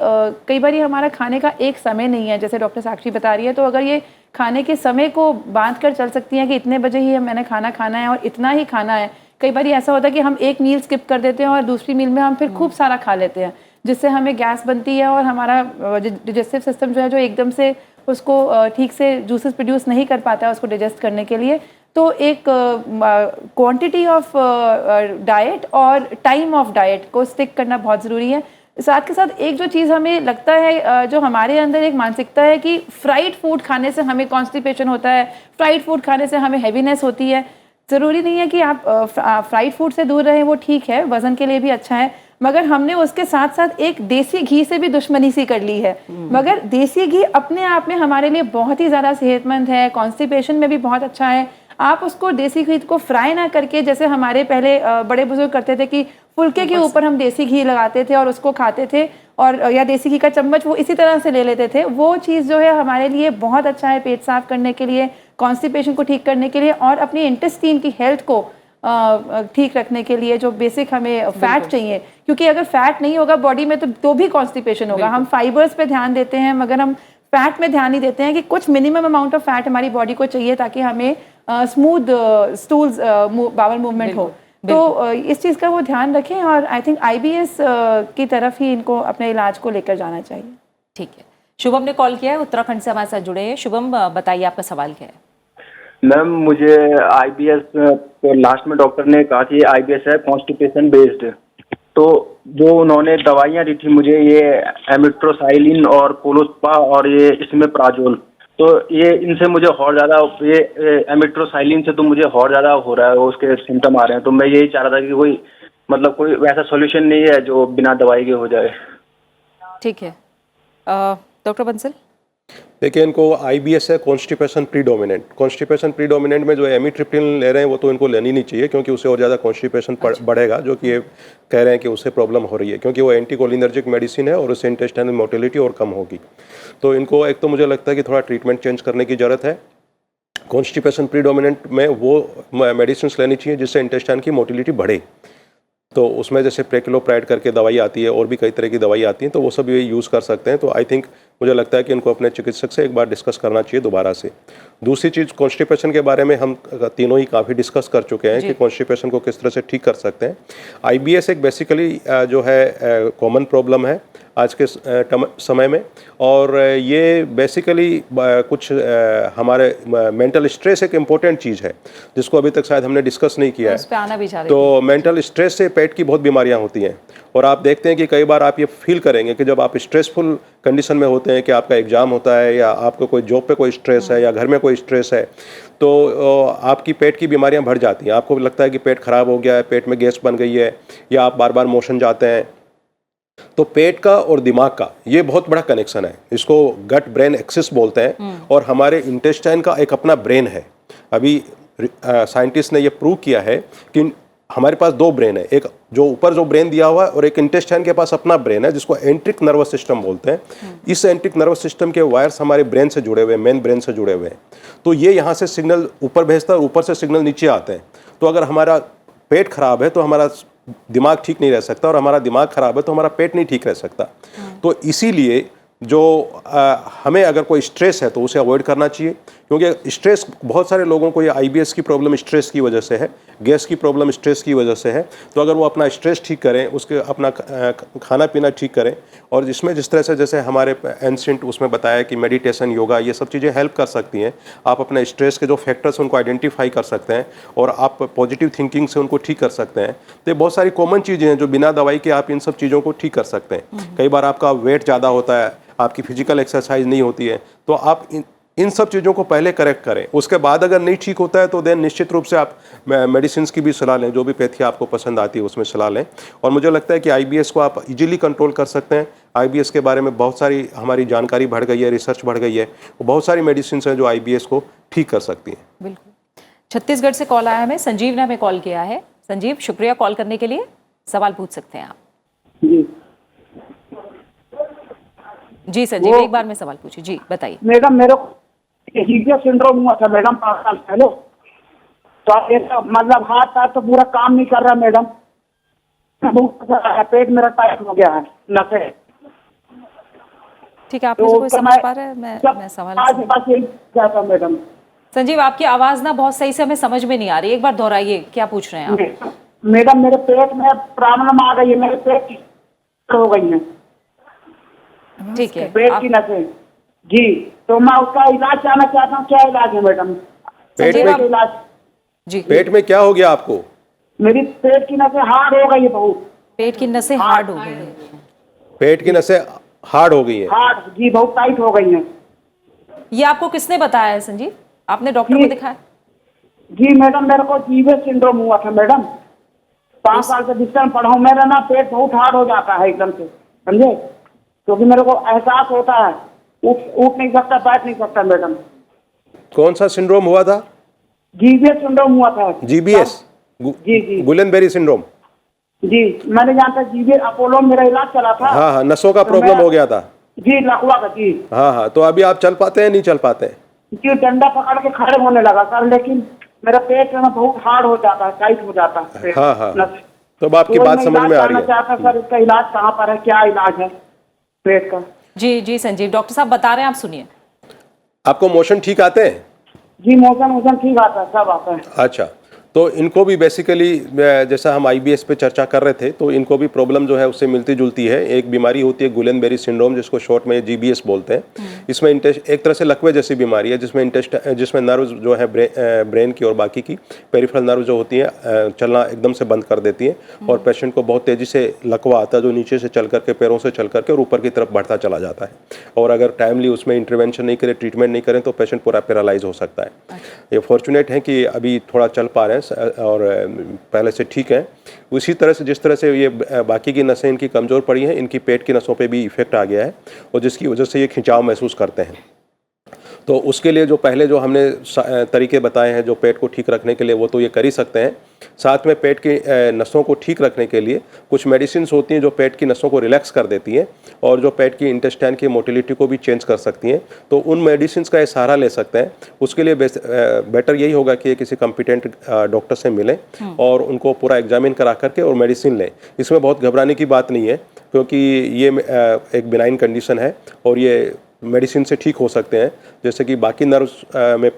कई बार हमारा खाने का एक समय नहीं है, जैसे डॉक्टर साक्षी बता रही है, तो अगर ये खाने के समय को बांध कर चल सकती हैं कि इतने बजे ही मैंने खाना खाना है और इतना ही खाना है। कई बार ऐसा होता है कि हम एक मील स्किप कर देते हैं और दूसरी मील में हम फिर खूब सारा खा लेते हैं, जिससे हमें गैस बनती है और हमारा डिजेस्टिव सिस्टम जो है जो एकदम से उसको ठीक से जूसेस प्रोड्यूस नहीं कर पाता है उसको डिजेस्ट करने के लिए। तो एक क्वांटिटी ऑफ डाइट और टाइम ऑफ डाइट को स्टिक करना बहुत ज़रूरी है। साथ के साथ एक जो चीज़ हमें लगता है, जो हमारे अंदर एक मानसिकता है कि फ्राइड फूड खाने से हमें कॉन्स्टिपेशन होता है, फ्राइड फूड खाने से हमें हैवीनेस होती है। ज़रूरी नहीं है कि आप फ्राइड फूड से दूर रहें, वो ठीक है, वज़न के लिए भी अच्छा है, मगर हमने उसके साथ साथ एक देसी घी से भी दुश्मनी सी कर ली है। मगर देसी घी अपने आप में हमारे लिए बहुत ही ज़्यादा सेहतमंद है, कॉन्स्टिपेशन में भी बहुत अच्छा है। आप उसको देसी घी को फ्राई ना करके, जैसे हमारे पहले बड़े बुजुर्ग करते थे कि फुल्के के ऊपर हम देसी घी लगाते थे और उसको खाते थे, और या देसी घी का चम्मच वो इसी तरह से ले लेते थे, वो चीज़ जो है हमारे लिए बहुत अच्छा है पेट साफ करने के लिए, कॉन्स्टिपेशन को ठीक करने के लिए और अपनी इंटेस्टाइन की हेल्थ को ठीक रखने के लिए। जो बेसिक हमें फैट चाहिए, क्योंकि अगर फैट नहीं होगा बॉडी में तो भी कॉन्स्टिपेशन होगा। हम फाइबर्स पे ध्यान देते हैं मगर हम फैट में ध्यान नहीं देते हैं कि कुछ मिनिमम अमाउंट ऑफ फैट हमारी बॉडी को चाहिए ताकि हमें स्मूथ स्टूल्स बावल मूवमेंट हो। तो इस चीज़ का वो ध्यान रखें और आई थिंक IBS की तरफ ही इनको अपने इलाज को लेकर जाना चाहिए। ठीक है, शुभम ने कॉल किया है, उत्तराखंड से हमारे साथ जुड़े हैं। शुभम, बताइए आपका सवाल क्या है? मैम मुझे IBS, तो लास्ट में डॉक्टर ने कहा कि IBS है कॉन्स्टिपेशन बेस्ड, तो जो उन्होंने दवाइयाँ दी थी मुझे, ये एमिट्रोसाइलिन और कोलोस्पा और ये इसमें प्राजोल, तो ये इनसे मुझे और ज़्यादा, ये एमिट्रोसाइलिन से तो मुझे और ज़्यादा हो रहा है, उसके सिम्टम आ रहे हैं। तो मैं यही चाह रहा था कि कोई मतलब कोई वैसा सॉल्यूशन नहीं है जो बिना दवाई के हो जाए। ठीक है, डॉक्टर बंसल। देखिए, इनको IBS है कॉन्स्टिपेशन प्रीडोमिनेंट। कॉन्स्टिपेशन प्रीडोमिनेंट में जो एमिट्रिप्टिलिन ले रहे हैं वो तो इनको लेनी नहीं चाहिए, क्योंकि उससे और ज़्यादा कॉन्स्टिपेशन बढ़ेगा, जो कि ये कह रहे हैं कि उससे प्रॉब्लम हो रही है, क्योंकि वो एंटीकोलिनर्जिक मेडिसिन है और उससे इंटेस्टाइनल मोटिलिटी और कम होगी। तो इनको एक तो मुझे लगता है कि थोड़ा ट्रीटमेंट चेंज करने की ज़रूरत है। कॉन्स्टिपेशन प्रीडोमिनेंट में वो मेडिसिन लेनी चाहिए जिससे इंटेस्टाइन की मोटिलिटी बढ़े। तो उसमें जैसे प्रेक्लोप्राइड करके दवाई आती है और भी कई तरह की दवाई आती हैं, तो वो सब ये यूज़ कर सकते हैं। तो आई थिंक मुझे लगता है कि इनको अपने चिकित्सक से एक बार डिस्कस करना चाहिए दोबारा से। दूसरी चीज़, कॉन्स्टिपेशन के बारे में हम तीनों ही काफ़ी डिस्कस कर चुके हैं कि कॉन्स्टिपेशन को किस तरह से ठीक कर सकते हैं। IBS एक बेसिकली जो है कॉमन प्रॉब्लम है आज के समय में, और ये बेसिकली कुछ हमारे मेंटल स्ट्रेस एक इम्पोर्टेंट चीज़ है जिसको अभी तक शायद हमने डिस्कस नहीं किया है। तो मेंटल स्ट्रेस से पेट की बहुत बीमारियां होती हैं, और आप देखते हैं कि कई बार आप ये फील करेंगे कि जब आप स्ट्रेसफुल कंडीशन में होते हैं, कि आपका एग्ज़ाम होता है या आपको कोई जॉब पे कोई स्ट्रेस है या घर में कोई स्ट्रेस है, तो आपकी पेट की बीमारियां बढ़ जाती हैं। आपको लगता है कि पेट ख़राब हो गया है, पेट में गैस बन गई है, या आप बार बार मोशन जाते हैं। तो पेट का और दिमाग का ये बहुत बड़ा कनेक्शन है, इसको गट ब्रेन एक्सिस बोलते हैं, और हमारे इंटेस्टाइन का एक अपना ब्रेन है। अभी साइंटिस्ट ने ये प्रूव किया है कि हमारे पास दो ब्रेन है, एक जो ऊपर जो ब्रेन दिया हुआ है और एक इंटेस्टाइन के पास अपना ब्रेन है जिसको एंट्रिक नर्वस सिस्टम बोलते हैं। इस एंट्रिक नर्वस सिस्टम के वायर्स हमारे ब्रेन से जुड़े हुए हैं, मेन ब्रेन से जुड़े हुए हैं। तो ये यहाँ से सिग्नल ऊपर भेजता है और ऊपर से सिग्नल नीचे आते हैं। तो अगर हमारा पेट खराब है तो हमारा दिमाग ठीक नहीं रह सकता, और हमारा दिमाग खराब है तो हमारा पेट नहीं ठीक रह सकता। तो इसीलिए जो हमें अगर कोई स्ट्रेस है तो उसे अवॉइड करना चाहिए, क्योंकि स्ट्रेस, बहुत सारे लोगों को ये IBS की प्रॉब्लम स्ट्रेस की वजह से है, गैस की प्रॉब्लम स्ट्रेस की वजह से है। तो अगर वो अपना स्ट्रेस ठीक करें, उसके अपना खाना पीना ठीक करें, और जिसमें जिस तरह से जैसे हमारे एंशिएंट उसमें बताया कि मेडिटेशन, योगा, ये सब चीज़ें हेल्प कर सकती हैं। आप अपने स्ट्रेस के जो फैक्टर्स उनको आइडेंटिफाई कर सकते हैं और आप पॉजिटिव थिंकिंग से उनको ठीक कर सकते हैं। तो ये बहुत सारी कॉमन चीज़ें हैं जो बिना दवाई के आप इन सब चीज़ों को ठीक कर सकते हैं। कई बार आपका वेट ज़्यादा होता है, आपकी फिजिकल एक्सरसाइज नहीं होती है, तो आप इन सब चीज़ों को पहले करेक्ट करें। उसके बाद अगर नहीं ठीक होता है तो देन निश्चित रूप से आप मेडिसिन की भी सलाह लें, जो भी पैथी आपको पसंद आती है उसमें सलाह लें। और मुझे लगता है कि IBS को आप इजीली कंट्रोल कर सकते हैं। IBS के बारे में बहुत सारी हमारी जानकारी बढ़ गई है, रिसर्च बढ़ गई है, बहुत सारी मेडिसिन हैं जो IBS को ठीक कर सकती हैं। बिल्कुल। छत्तीसगढ़ से कॉल आया हमें, संजीव ने हमें कॉल किया है। संजीव, शुक्रिया कॉल करने के लिए, सवाल पूछ सकते हैं आप। जी संजीव, एक बार में सवाल पूछिए। जी बताइए। मैडम, मेरे को हीजिया सिंड्रोम हुआ था मैडम 5 साल पहले, तो मतलब हाथ पैर तो पूरा काम नहीं कर रहा मैडम, पेट मेरा टाइट हो गया है नसे। ठीक है, आप मुझे कोई समझ पा रहे हैं? मैं सवाल आज बस यही कहता मैडम। संजीव, आपकी आवाज ना बहुत सही से हमें समझ में नहीं आ रही, एक बार दोहराइए, क्या पूछ रहे हैं आप? मैडम मेरे पेट में प्रॉब्लम आ गई है, मेरे पेट की हो गई है, ठीक है, पेट की नसें जी। तो मैं उसका इलाज जानना चाहता हूँ, क्या इलाज है मैडम? पेट में इलाज जी, पेट में क्या हो गया आपको? मेरी पेट की नसें हार्ड हो गई है बहुत। पेट की नसें हार्ड हो गई हैं। पेट की नसें हार्ड हो गई है? हार्ड जी, बहुत टाइट हो गई है। ये आपको किसने बताया है संजीव? आपने डॉक्टर को दिखाया? जी मैडम, मेरे को जीवे सिंड्रोम हुआ था मैडम, 5 साल से बिस्तर में पड़ा हूँ। मेरा ना पेट बहुत हार्ड हो जाता है एकदम से, समझे? क्योंकि मेरे को एहसास होता है, उठ नहीं सकता, बैठ नहीं सकता मैडम। कौन सा सिंड्रोम हुआ था? जीवीएस सिंड्रोम हुआ था। जीबीएस? जी जी गुलेनबेरी सिंड्रोम? जी, मैंने जानता जीवीएस अपोलो मेरा इलाज चला था। हाँ हाँ, नसों का तो प्रॉब्लम हो गया था जी, लकवा का जी। हाँ हाँ, तो अभी आप चल पाते हैं, नहीं चल पाते हैं? जी, डंडा पकड़ के खड़े होने लगा सर, लेकिन मेरा पेट में बहुत हार्ड हो जाता है, टाइट हो जाता है पेट। हाँ हाँ, नस- तो अब आपकी तो बात मैं समझ इलाज में आ रही जानना है। चाहता सर, इसका इलाज कहाँ पर है, क्या इलाज है पेट का? जी जी संजीव, डॉक्टर साहब बता रहे हैं, आप सुनिए। आपको मोशन ठीक आते हैं? जी, मोशन ठीक आता है, सब आता है। अच्छा, तो इनको भी बेसिकली जैसा हम आईबीएस पे चर्चा कर रहे थे, तो इनको भी प्रॉब्लम जो है उससे मिलती जुलती है। एक बीमारी होती है गुलेनबेरी सिंड्रोम, जिसको शॉर्ट में जीबीएस बोलते हैं। इसमें एक तरह से लकवे जैसी बीमारी है, जिसमें नर्व जो है ब्रेन की और बाकी की पेरिफेरल नर्व जो होती है चलना एकदम से बंद कर देती है, और पेशेंट को बहुत तेज़ी से लकवा आता है, जो नीचे से चल करके, पैरों से चल करके और ऊपर की तरफ बढ़ता चला जाता है। और अगर टाइमली उसमें इंटरवेंशन नहीं करें, ट्रीटमेंट नहीं करें, तो पेशेंट पूरा पैरालाइज हो सकता है। ये फॉर्चुनेट है कि अभी थोड़ा चल पा रहे हैं और पहले से ठीक है। उसी तरह से जिस तरह से ये बाकी की नसें इनकी कमज़ोर पड़ी हैं, इनकी पेट की नसों पे भी इफेक्ट आ गया है, और जिसकी वजह से ये खिंचाव महसूस करते हैं। तो उसके लिए जो पहले जो हमने तरीके बताए हैं जो पेट को ठीक रखने के लिए, वो तो ये कर ही सकते हैं। साथ में पेट की नसों को ठीक रखने के लिए कुछ मेडिसिन होती हैं जो पेट की नसों को रिलैक्स कर देती हैं, और जो पेट की इंटेस्टाइन की मोटिलिटी को भी चेंज कर सकती हैं। तो उन मेडिसिन का ये सहारा ले सकते हैं। उसके लिए बेटर यही होगा कि किसी कॉम्पिटेंट डॉक्टर से मिलें और उनको पूरा एग्जामिन करा करके और मेडिसिन लें। इसमें बहुत घबराने की बात नहीं है, क्योंकि ये एक बिनाइन कंडीशन है और ये मेडिसिन से ठीक हो सकते हैं। जैसे कि बाकी नर्व्स में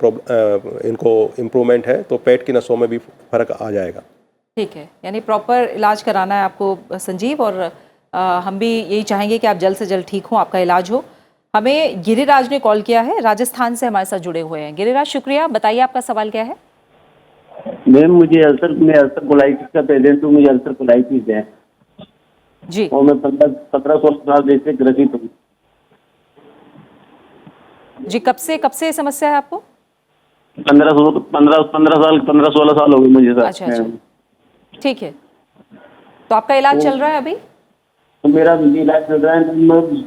इनको इम्प्रूवमेंट है, तो पेट की नसों में भी फर्क आ जाएगा। ठीक है, यानी प्रॉपर इलाज कराना है आपको संजीव, और हम भी यही चाहेंगे कि आप जल्द से जल्द ठीक हो, आपका इलाज हो। हमें गिरिराज ने कॉल किया है, राजस्थान से हमारे साथ जुड़े हुए हैं। गिरिराज, शुक्रिया, बताइए आपका सवाल क्या है? मैम, मुझे अल्सर कोलाइटिस का पेशेंट हूँ, मुझे अल्सर कोलाइटिस है जी, और मैं 15-16 साल से ग्रसित हूँ। जी, कब से समस्या है आपको? 15-16 साल हो गए मुझे सर। अच्छा अच्छा, ठीक है, तो आपका इलाज चल रहा है अभी? तो मेरा इलाज चल रहा है,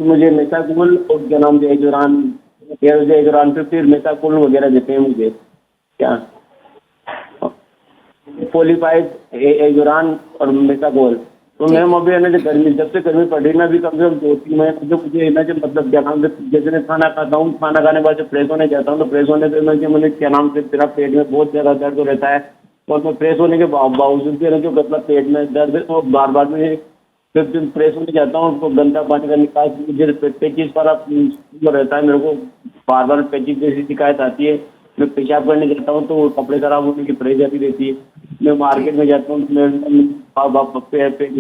मुझे मेटाकुल और क्या नाम है एजुरान पे फिर मेटाकुल वगैरह देते हैं मुझे, क्या पोलीपाइड एजुरान और मेटाकुल। तो मैम अभी है ना, जब से गर्मी पड़ रही ना, अभी कम से कम 2-3 महीने जो मुझे ना, जो मतलब क्या नाम से, जैसे मैं खाना खाता हूँ, खाना खाने के बाद जब फ्रेश होने जाता हूँ, तो फ्रेश होने से मुझे क्या नाम से तेरा पेट में बहुत ज़्यादा दर्द हो रहता है, और मैं फ्रेश होने के बावजूद भी जो मतलब पेट में दर्द है, तो बार बार में जब फ्रेश होने जाता हूँ तो गंदा पानी का निकास पेचिस वाला रहता है, मेरे को बार बार पेचिस जैसी शिकायत आती है। मैं पेशाब करने जाता हूँ तो कपड़े खराब होने की परेशानी रहती है। मैं मार्केट में जाता हूँ तो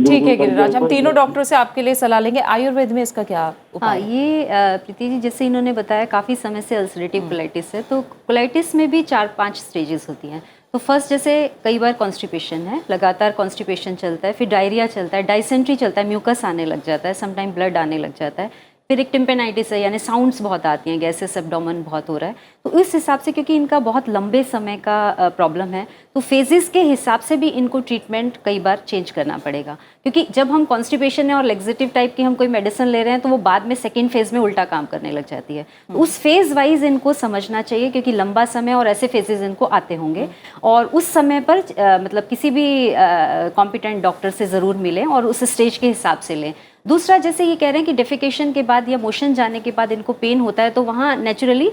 ठीक है गिरिराज, हम तीनों डॉक्टरों से आपके लिए सलाह लेंगे। आयुर्वेद में इसका क्या उपाय? हाँ, ये प्रीति जी जैसे इन्होंने बताया, काफ़ी समय से अल्सरेटिव कोलाइटिस है। तो कोलाइटिस में भी 4-5 स्टेजेस होती हैं। तो फर्स्ट, जैसे कई बार कॉन्स्टिपेशन है, लगातार कॉन्स्टिपेशन चलता है, फिर डायरिया चलता है, डाइसेंट्री चलता है, म्यूकस आने लग जाता है, समटाइम ब्लड आने लग जाता है, फिर एक टिम्पेनाइटिस है, यानी साउंड्स बहुत आती हैं, गैसेस एब्डोमेन बहुत हो रहा है। तो इस हिसाब से, क्योंकि इनका बहुत लंबे समय का प्रॉब्लम है, तो फेजेस के हिसाब से भी इनको ट्रीटमेंट कई बार चेंज करना पड़ेगा। क्योंकि जब हम कॉन्स्टिपेशन है और लेग्जेटिव टाइप की हम कोई मेडिसिन ले रहे हैं, तो वो बाद में सेकेंड फेज में उल्टा काम करने लग जाती है। तो उस फेज वाइज इनको समझना चाहिए, क्योंकि लंबा समय और ऐसे फेजेस इनको आते होंगे, और उस समय पर मतलब किसी भी कॉम्पिटेंट डॉक्टर से ज़रूर मिलें और उस स्टेज के हिसाब से लें। दूसरा, जैसे ये कह रहे हैं कि डेफिकेशन के बाद या मोशन जाने के बाद इनको पेन होता है, तो वहाँ नेचुरली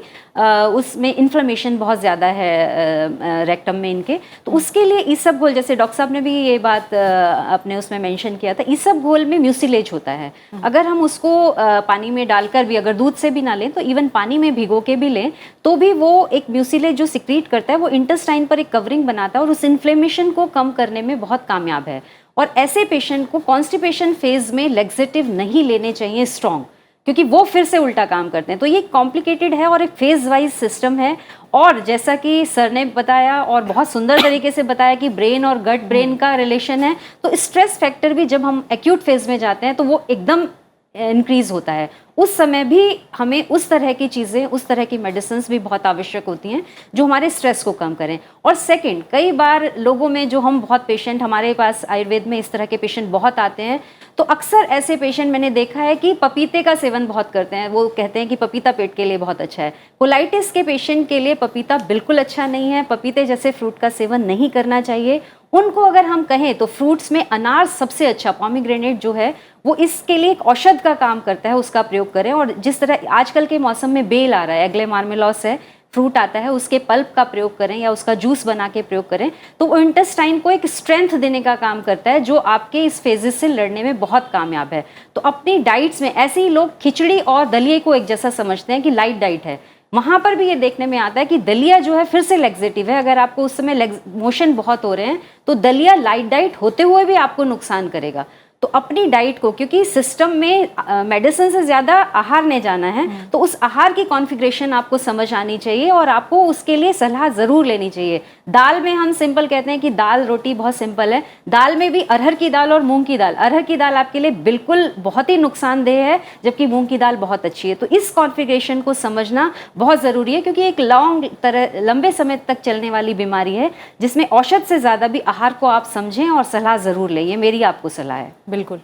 उसमें इन्फ्लेमेशन बहुत ज़्यादा है रेक्टम में इनके, तो उसके लिए ईसबगोल, जैसे डॉक्टर साहब ने भी ये बात अपने उसमें मेंशन किया था, ईसबगोल में म्यूसिलेज होता है। अगर हम उसको पानी में डालकर भी, अगर दूध से भी ना लें तो इवन पानी में भिगो के भी लें, तो भी वो एक म्यूसिलेज जो सिक्रीट करता है वो इंटेस्टाइन पर एक कवरिंग बनाता है और उस इन्फ्लेमेशन को कम करने में बहुत कामयाब है। और ऐसे पेशेंट को कॉन्स्टिपेशन फेज में लेग्जेटिव नहीं लेने चाहिए स्ट्रॉन्ग, क्योंकि वो फिर से उल्टा काम करते हैं। तो ये कॉम्प्लिकेटेड है और एक फेज वाइज सिस्टम है। और जैसा कि सर ने बताया और बहुत सुंदर तरीके से बताया कि ब्रेन और गट ब्रेन का रिलेशन है, तो स्ट्रेस फैक्टर भी जब हम एक्यूट फेज में जाते हैं तो वो एकदम इंक्रीज होता है। उस समय भी हमें उस तरह की चीज़ें, उस तरह की मेडिसिन भी बहुत आवश्यक होती हैं जो हमारे स्ट्रेस को कम करें। और सेकंड, कई बार लोगों में जो हम बहुत पेशेंट, हमारे पास आयुर्वेद में इस तरह के पेशेंट बहुत आते हैं, तो अक्सर ऐसे पेशेंट मैंने देखा है कि पपीते का सेवन बहुत करते हैं। वो कहते हैं कि पपीता पेट के लिए बहुत अच्छा है। कोलाइटिस के पेशेंट के लिए पपीता बिल्कुल अच्छा नहीं है। पपीते जैसे फ्रूट का सेवन नहीं करना चाहिए। उनको अगर हम कहें तो फ्रूट्स में अनार सबसे अच्छा, पॉमीग्रेनेट जो है वो इसके लिए एक औषध का काम करता है, उसका प्रयोग करें। और जिस तरह आजकल के मौसम में बेल आ रहा है, एग्ले मार्मेलॉस है, फ्रूट आता है, उसके पल्प का प्रयोग करें या उसका जूस बना के प्रयोग करें, तो वो इंटेस्टाइन को एक स्ट्रेंथ देने का काम करता है, जो आपके इस फेजेस से लड़ने में बहुत कामयाब है। तो अपनी डाइट्स में, ऐसे ही लोग खिचड़ी और दलिए को एक जैसा समझते हैं कि लाइट डाइट है, वहाँ पर भी ये देखने में आता है कि दलिया जो है फिर से लेग्जेटिव है। अगर आपको उस समय मोशन बहुत हो रहे हैं तो दलिया लाइट डाइट होते हुए भी आपको नुकसान करेगा। तो अपनी डाइट को, क्योंकि सिस्टम में मेडिसिन से ज़्यादा आहार ने जाना है, तो उस आहार की कॉन्फ़िगरेशन आपको समझ आनी चाहिए और आपको उसके लिए सलाह ज़रूर लेनी चाहिए। दाल में हम सिंपल कहते हैं कि दाल रोटी बहुत सिंपल है। दाल में भी अरहर की दाल और मूंग की दाल, अरहर की दाल आपके लिए बिल्कुल बहुत ही नुकसानदेह है, जबकि मूंग की दाल बहुत अच्छी है। तो इस कॉन्फ़िगरेशन को समझना बहुत ज़रूरी है, क्योंकि एक लंबे समय तक चलने वाली बीमारी है, जिसमें औषध से ज़्यादा भी आहार को आप समझें और सलाह ज़रूर लें। ये मेरी आपको सलाह है। बिल्कुल।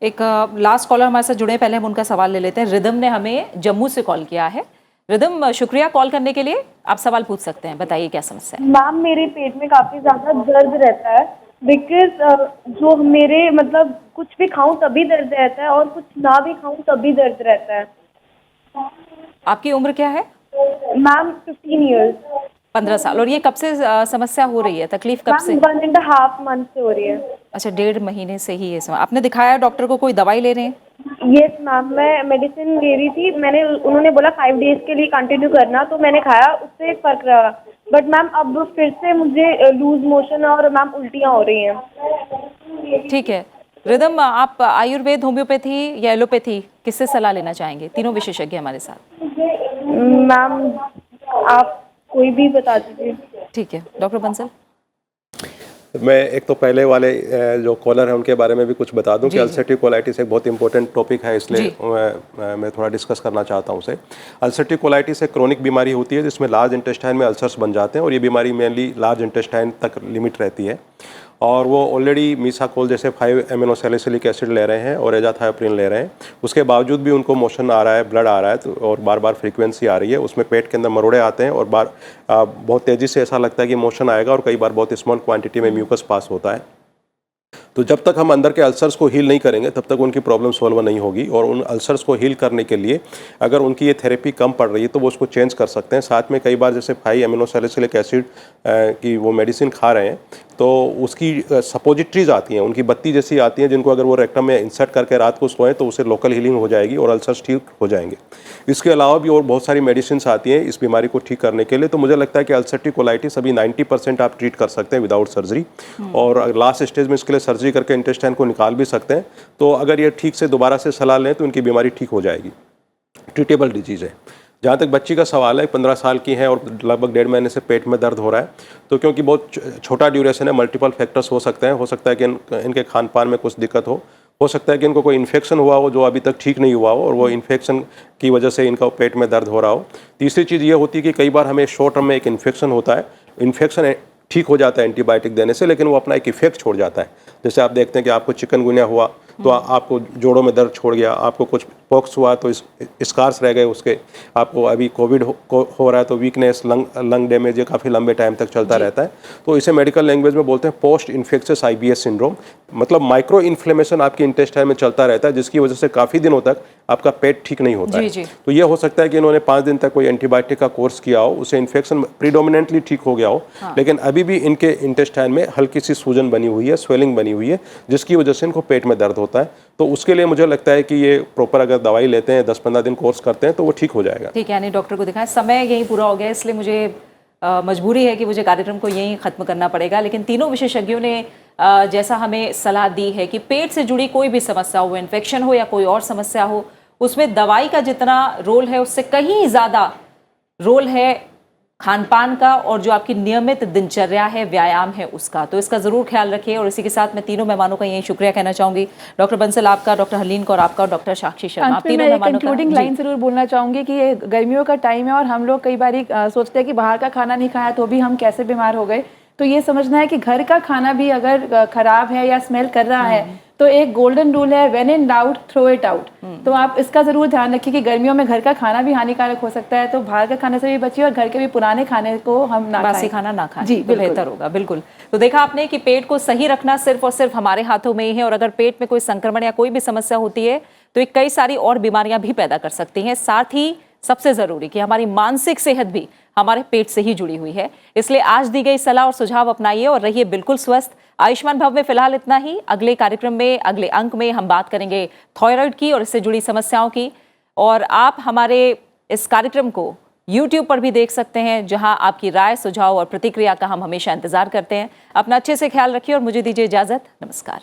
एक लास्ट कॉलर हमारे साथ जुड़े, पहले हम उनका सवाल ले लेते हैं। रिदम ने हमें जम्मू से कॉल किया है। रिदम, शुक्रिया कॉल करने के लिए। आप सवाल पूछ सकते हैं, बताइए क्या समस्या है। मैम, मेरे पेट में काफी ज्यादा दर्द रहता है, बिकॉज जो मेरे मतलब कुछ भी खाऊं तभी दर्द रहता है और कुछ ना भी खाऊं तभी दर्द रहता है। आपकी उम्र क्या है? Ma'am 15 years. 15 साल। और ये कब से समस्या हो रही है, तकलीफ कब से? 1.5 मंथ से हो रही है। अच्छा, 1.5 महीने से ही ये समय। आपने दिखाया डॉक्टर को, कोई दवाई ले रहे हैं? यस मैम, मैं मेडिसिन ले रही थी। उन्होंने बोला 5 डेज के लिए कंटिन्यू करना, तो मैंने खाया, उससे फर्क रहा। बट मैम अब फिर से मुझे लूज मोशन और मैम उल्टियाँ हो रही हैं। ठीक है रिदम, आप आयुर्वेद, होम्योपैथी या एलोपैथी, किससे सलाह लेना चाहेंगे? तीनों विशेषज्ञ हमारे साथ। मैम आप कोई भी बता दीजिए। ठीक है, डॉक्टर बंसल। मैं एक तो पहले वाले जो कॉलर हैं उनके बारे में भी कुछ बता दूं कि अल्सरेटिव कोलाइटिस एक बहुत इंपॉर्टेंट टॉपिक है, इसलिए मैं थोड़ा डिस्कस करना चाहता हूं उसे। अल्सरेटिव कोलाइटिस एक क्रोनिक बीमारी होती है जिसमें लार्ज इंटेस्टाइन में अल्सर्स बन जाते हैं और ये बीमारी मेनली लार्ज इंटेस्टाइन तक लिमिट रहती है। और वो ऑलरेडी मीसाकोल जैसे 5 एमिनो सैलिसिलिक एसिड ले रहे हैं और एजाथायोप्रिन ले रहे हैं, उसके बावजूद भी उनको मोशन आ रहा है, ब्लड आ रहा है, तो और बार बार फ्रीक्वेंसी आ रही है, उसमें पेट के अंदर मरोड़े आते हैं और बहुत तेज़ी से ऐसा लगता है कि मोशन आएगा और कई बार बहुत स्मॉल क्वांटिटी में म्यूकस पास होता है। तो जब तक हम अंदर के अल्सर्स को हील नहीं करेंगे तब तक उनकी प्रॉब्लम सॉल्व नहीं होगी। और उन अल्सर्स को हील करने के लिए अगर उनकी ये थेरेपी कम पड़ रही है तो वो उसको चेंज कर सकते हैं। साथ में कई बार जैसे 5 एमिनो सैलिसिलिक एसिड की वो मेडिसिन खा रहे हैं तो उसकी सपोजिट्रीज आती हैं, उनकी बत्ती जैसी आती हैं, जिनको अगर वो रेक्टम में इंसर्ट करके रात को सोएं तो उसे लोकल हीलिंग हो जाएगी और अल्सर्स ठीक हो जाएंगे। इसके अलावा भी और बहुत सारी मेडिसिन आती हैं इस बीमारी को ठीक करने के लिए। तो मुझे लगता है कि अल्सरेटिव कोलाइटिस अभी 90% आप ट्रीट कर सकते हैं विदाउट सर्जरी, और लास्ट स्टेज में इसके लिए सर्जरी करके इंटेस्टाइन को निकाल भी सकते हैं। तो अगर ये ठीक से दोबारा से सलाह लें तो इनकी बीमारी ठीक हो जाएगी, ट्रीटेबल डिजीज़ है। जहाँ तक बच्ची का सवाल है, 15 साल की है और लगभग 1.5 महीने से पेट में दर्द हो रहा है, तो क्योंकि बहुत छोटा ड्यूरेशन है, मल्टीपल फैक्टर्स हो सकते हैं। हो सकता है कि इनके खान पान में कुछ दिक्कत हो सकता है कि इनको कोई इन्फेक्शन हुआ हो जो अभी तक ठीक नहीं हुआ हो और वो इन्फेक्शन की वजह से इनका पेट में दर्द हो रहा हो। तीसरी चीज़ ये होती है कि कई बार हमें शॉर्ट टर्म में एक इन्फेक्शन होता है, इन्फेक्शन ठीक हो जाता है एंटीबायोटिक देने से, लेकिन वो अपना एक इफेक्ट छोड़ जाता है। जैसे आप देखते हैं कि आपको चिकनगुनिया हुआ तो आपको जोड़ों में दर्द छोड़ गया, आपको कुछ पॉक्स हुआ तो स्कार्स रह गए उसके, आपको अभी कोविड हो रहा है तो वीकनेस, लंग डैमेज, ये काफ़ी लंबे टाइम तक चलता रहता है। तो इसे मेडिकल लैंग्वेज में बोलते हैं पोस्ट इन्फेक्शियस IBS सिंड्रोम। मतलब माइक्रो इन्फ्लेमेशन आपके इंटेस्टाइन में चलता रहता है, जिसकी वजह से काफ़ी दिनों तक आपका पेट ठीक नहीं होता है। तो ये हो सकता है कि इन्होंने 5 दिन तक कोई एंटीबायोटिक का कोर्स किया हो, उससे इन्फेक्शन प्रीडोमिनेंटली ठीक हो गया हो, लेकिन अभी भी इनके इंटेस्टाइन में हल्की सी सूजन बनी हुई है, स्वेलिंग बनी हुई है, जिसकी वजह से इनको पेट में दर्द होता है। तो उसके लिए मुझे लगता है कि ये प्रॉपर अगर दवाई लेते हैं, 10-15 दिन कोर्स करते हैं तो वो ठीक हो जाएगा। ठीक है, यानी डॉक्टर को दिखाएं। समय यही पूरा हो गया, इसलिए मुझे मजबूरी है कि मुझे कार्यक्रम को यहीं ख़त्म करना पड़ेगा। लेकिन तीनों विशेषज्ञों ने जैसा हमें सलाह दी है कि पेट से जुड़ी कोई भी समस्या हो, इन्फेक्शन हो या कोई और समस्या हो, उसमें दवाई का जितना रोल है उससे कहीं ज़्यादा रोल है खान पान का और जो आपकी नियमित दिनचर्या है, व्यायाम है उसका। तो इसका ज़रूर ख्याल रखिए। और इसी के साथ मैं तीनों मेहमानों का यही शुक्रिया कहना चाहूँगी, डॉक्टर बंसल आपका, डॉक्टर हलीन कौर आपका और डॉक्टर साक्षी शर्मा। अंत में मैं एक कंक्लूडिंग लाइन ज़रूर बोलना चाहूँगी कि ये गर्मियों का टाइम है और हम लोग कई बार सोचते हैं कि बाहर का खाना नहीं खाया तो भी हम कैसे बीमार हो गए। तो ये समझना है कि घर का खाना भी अगर खराब है या स्मेल कर रहा है तो एक गोल्डन रूल है, when in doubt throw it out. तो आप इसका जरूर ध्यान रखिए कि गर्मियों में घर का खाना भी हानिकारक हो सकता है, तो बाहर का खाने से भी बचिए और घर के भी पुराने खाने को हम ना बासी खाना ना खाएं, जी तो बेहतर होगा। बिल्कुल। तो देखा आपने कि पेट को सही रखना सिर्फ और सिर्फ हमारे हाथों में ही है, और अगर पेट में कोई संक्रमण या कोई भी समस्या होती है तो ये कई सारी और बीमारियां भी पैदा कर सकती हैं। साथ ही सबसे जरूरी कि हमारी मानसिक सेहत भी हमारे पेट से ही जुड़ी हुई है। इसलिए आज दी गई सलाह और सुझाव अपनाइए और रहिए बिल्कुल स्वस्थ। आयुष्मान भव में फिलहाल इतना ही। अगले कार्यक्रम में, अगले अंक में हम बात करेंगे थायराइड की और इससे जुड़ी समस्याओं की। और आप हमारे इस कार्यक्रम को YouTube पर भी देख सकते हैं, जहां आपकी राय, सुझाव और प्रतिक्रिया का हम हमेशा इंतजार करते हैं। अपना अच्छे से ख्याल रखिए और मुझे दीजिए इजाजत। नमस्कार।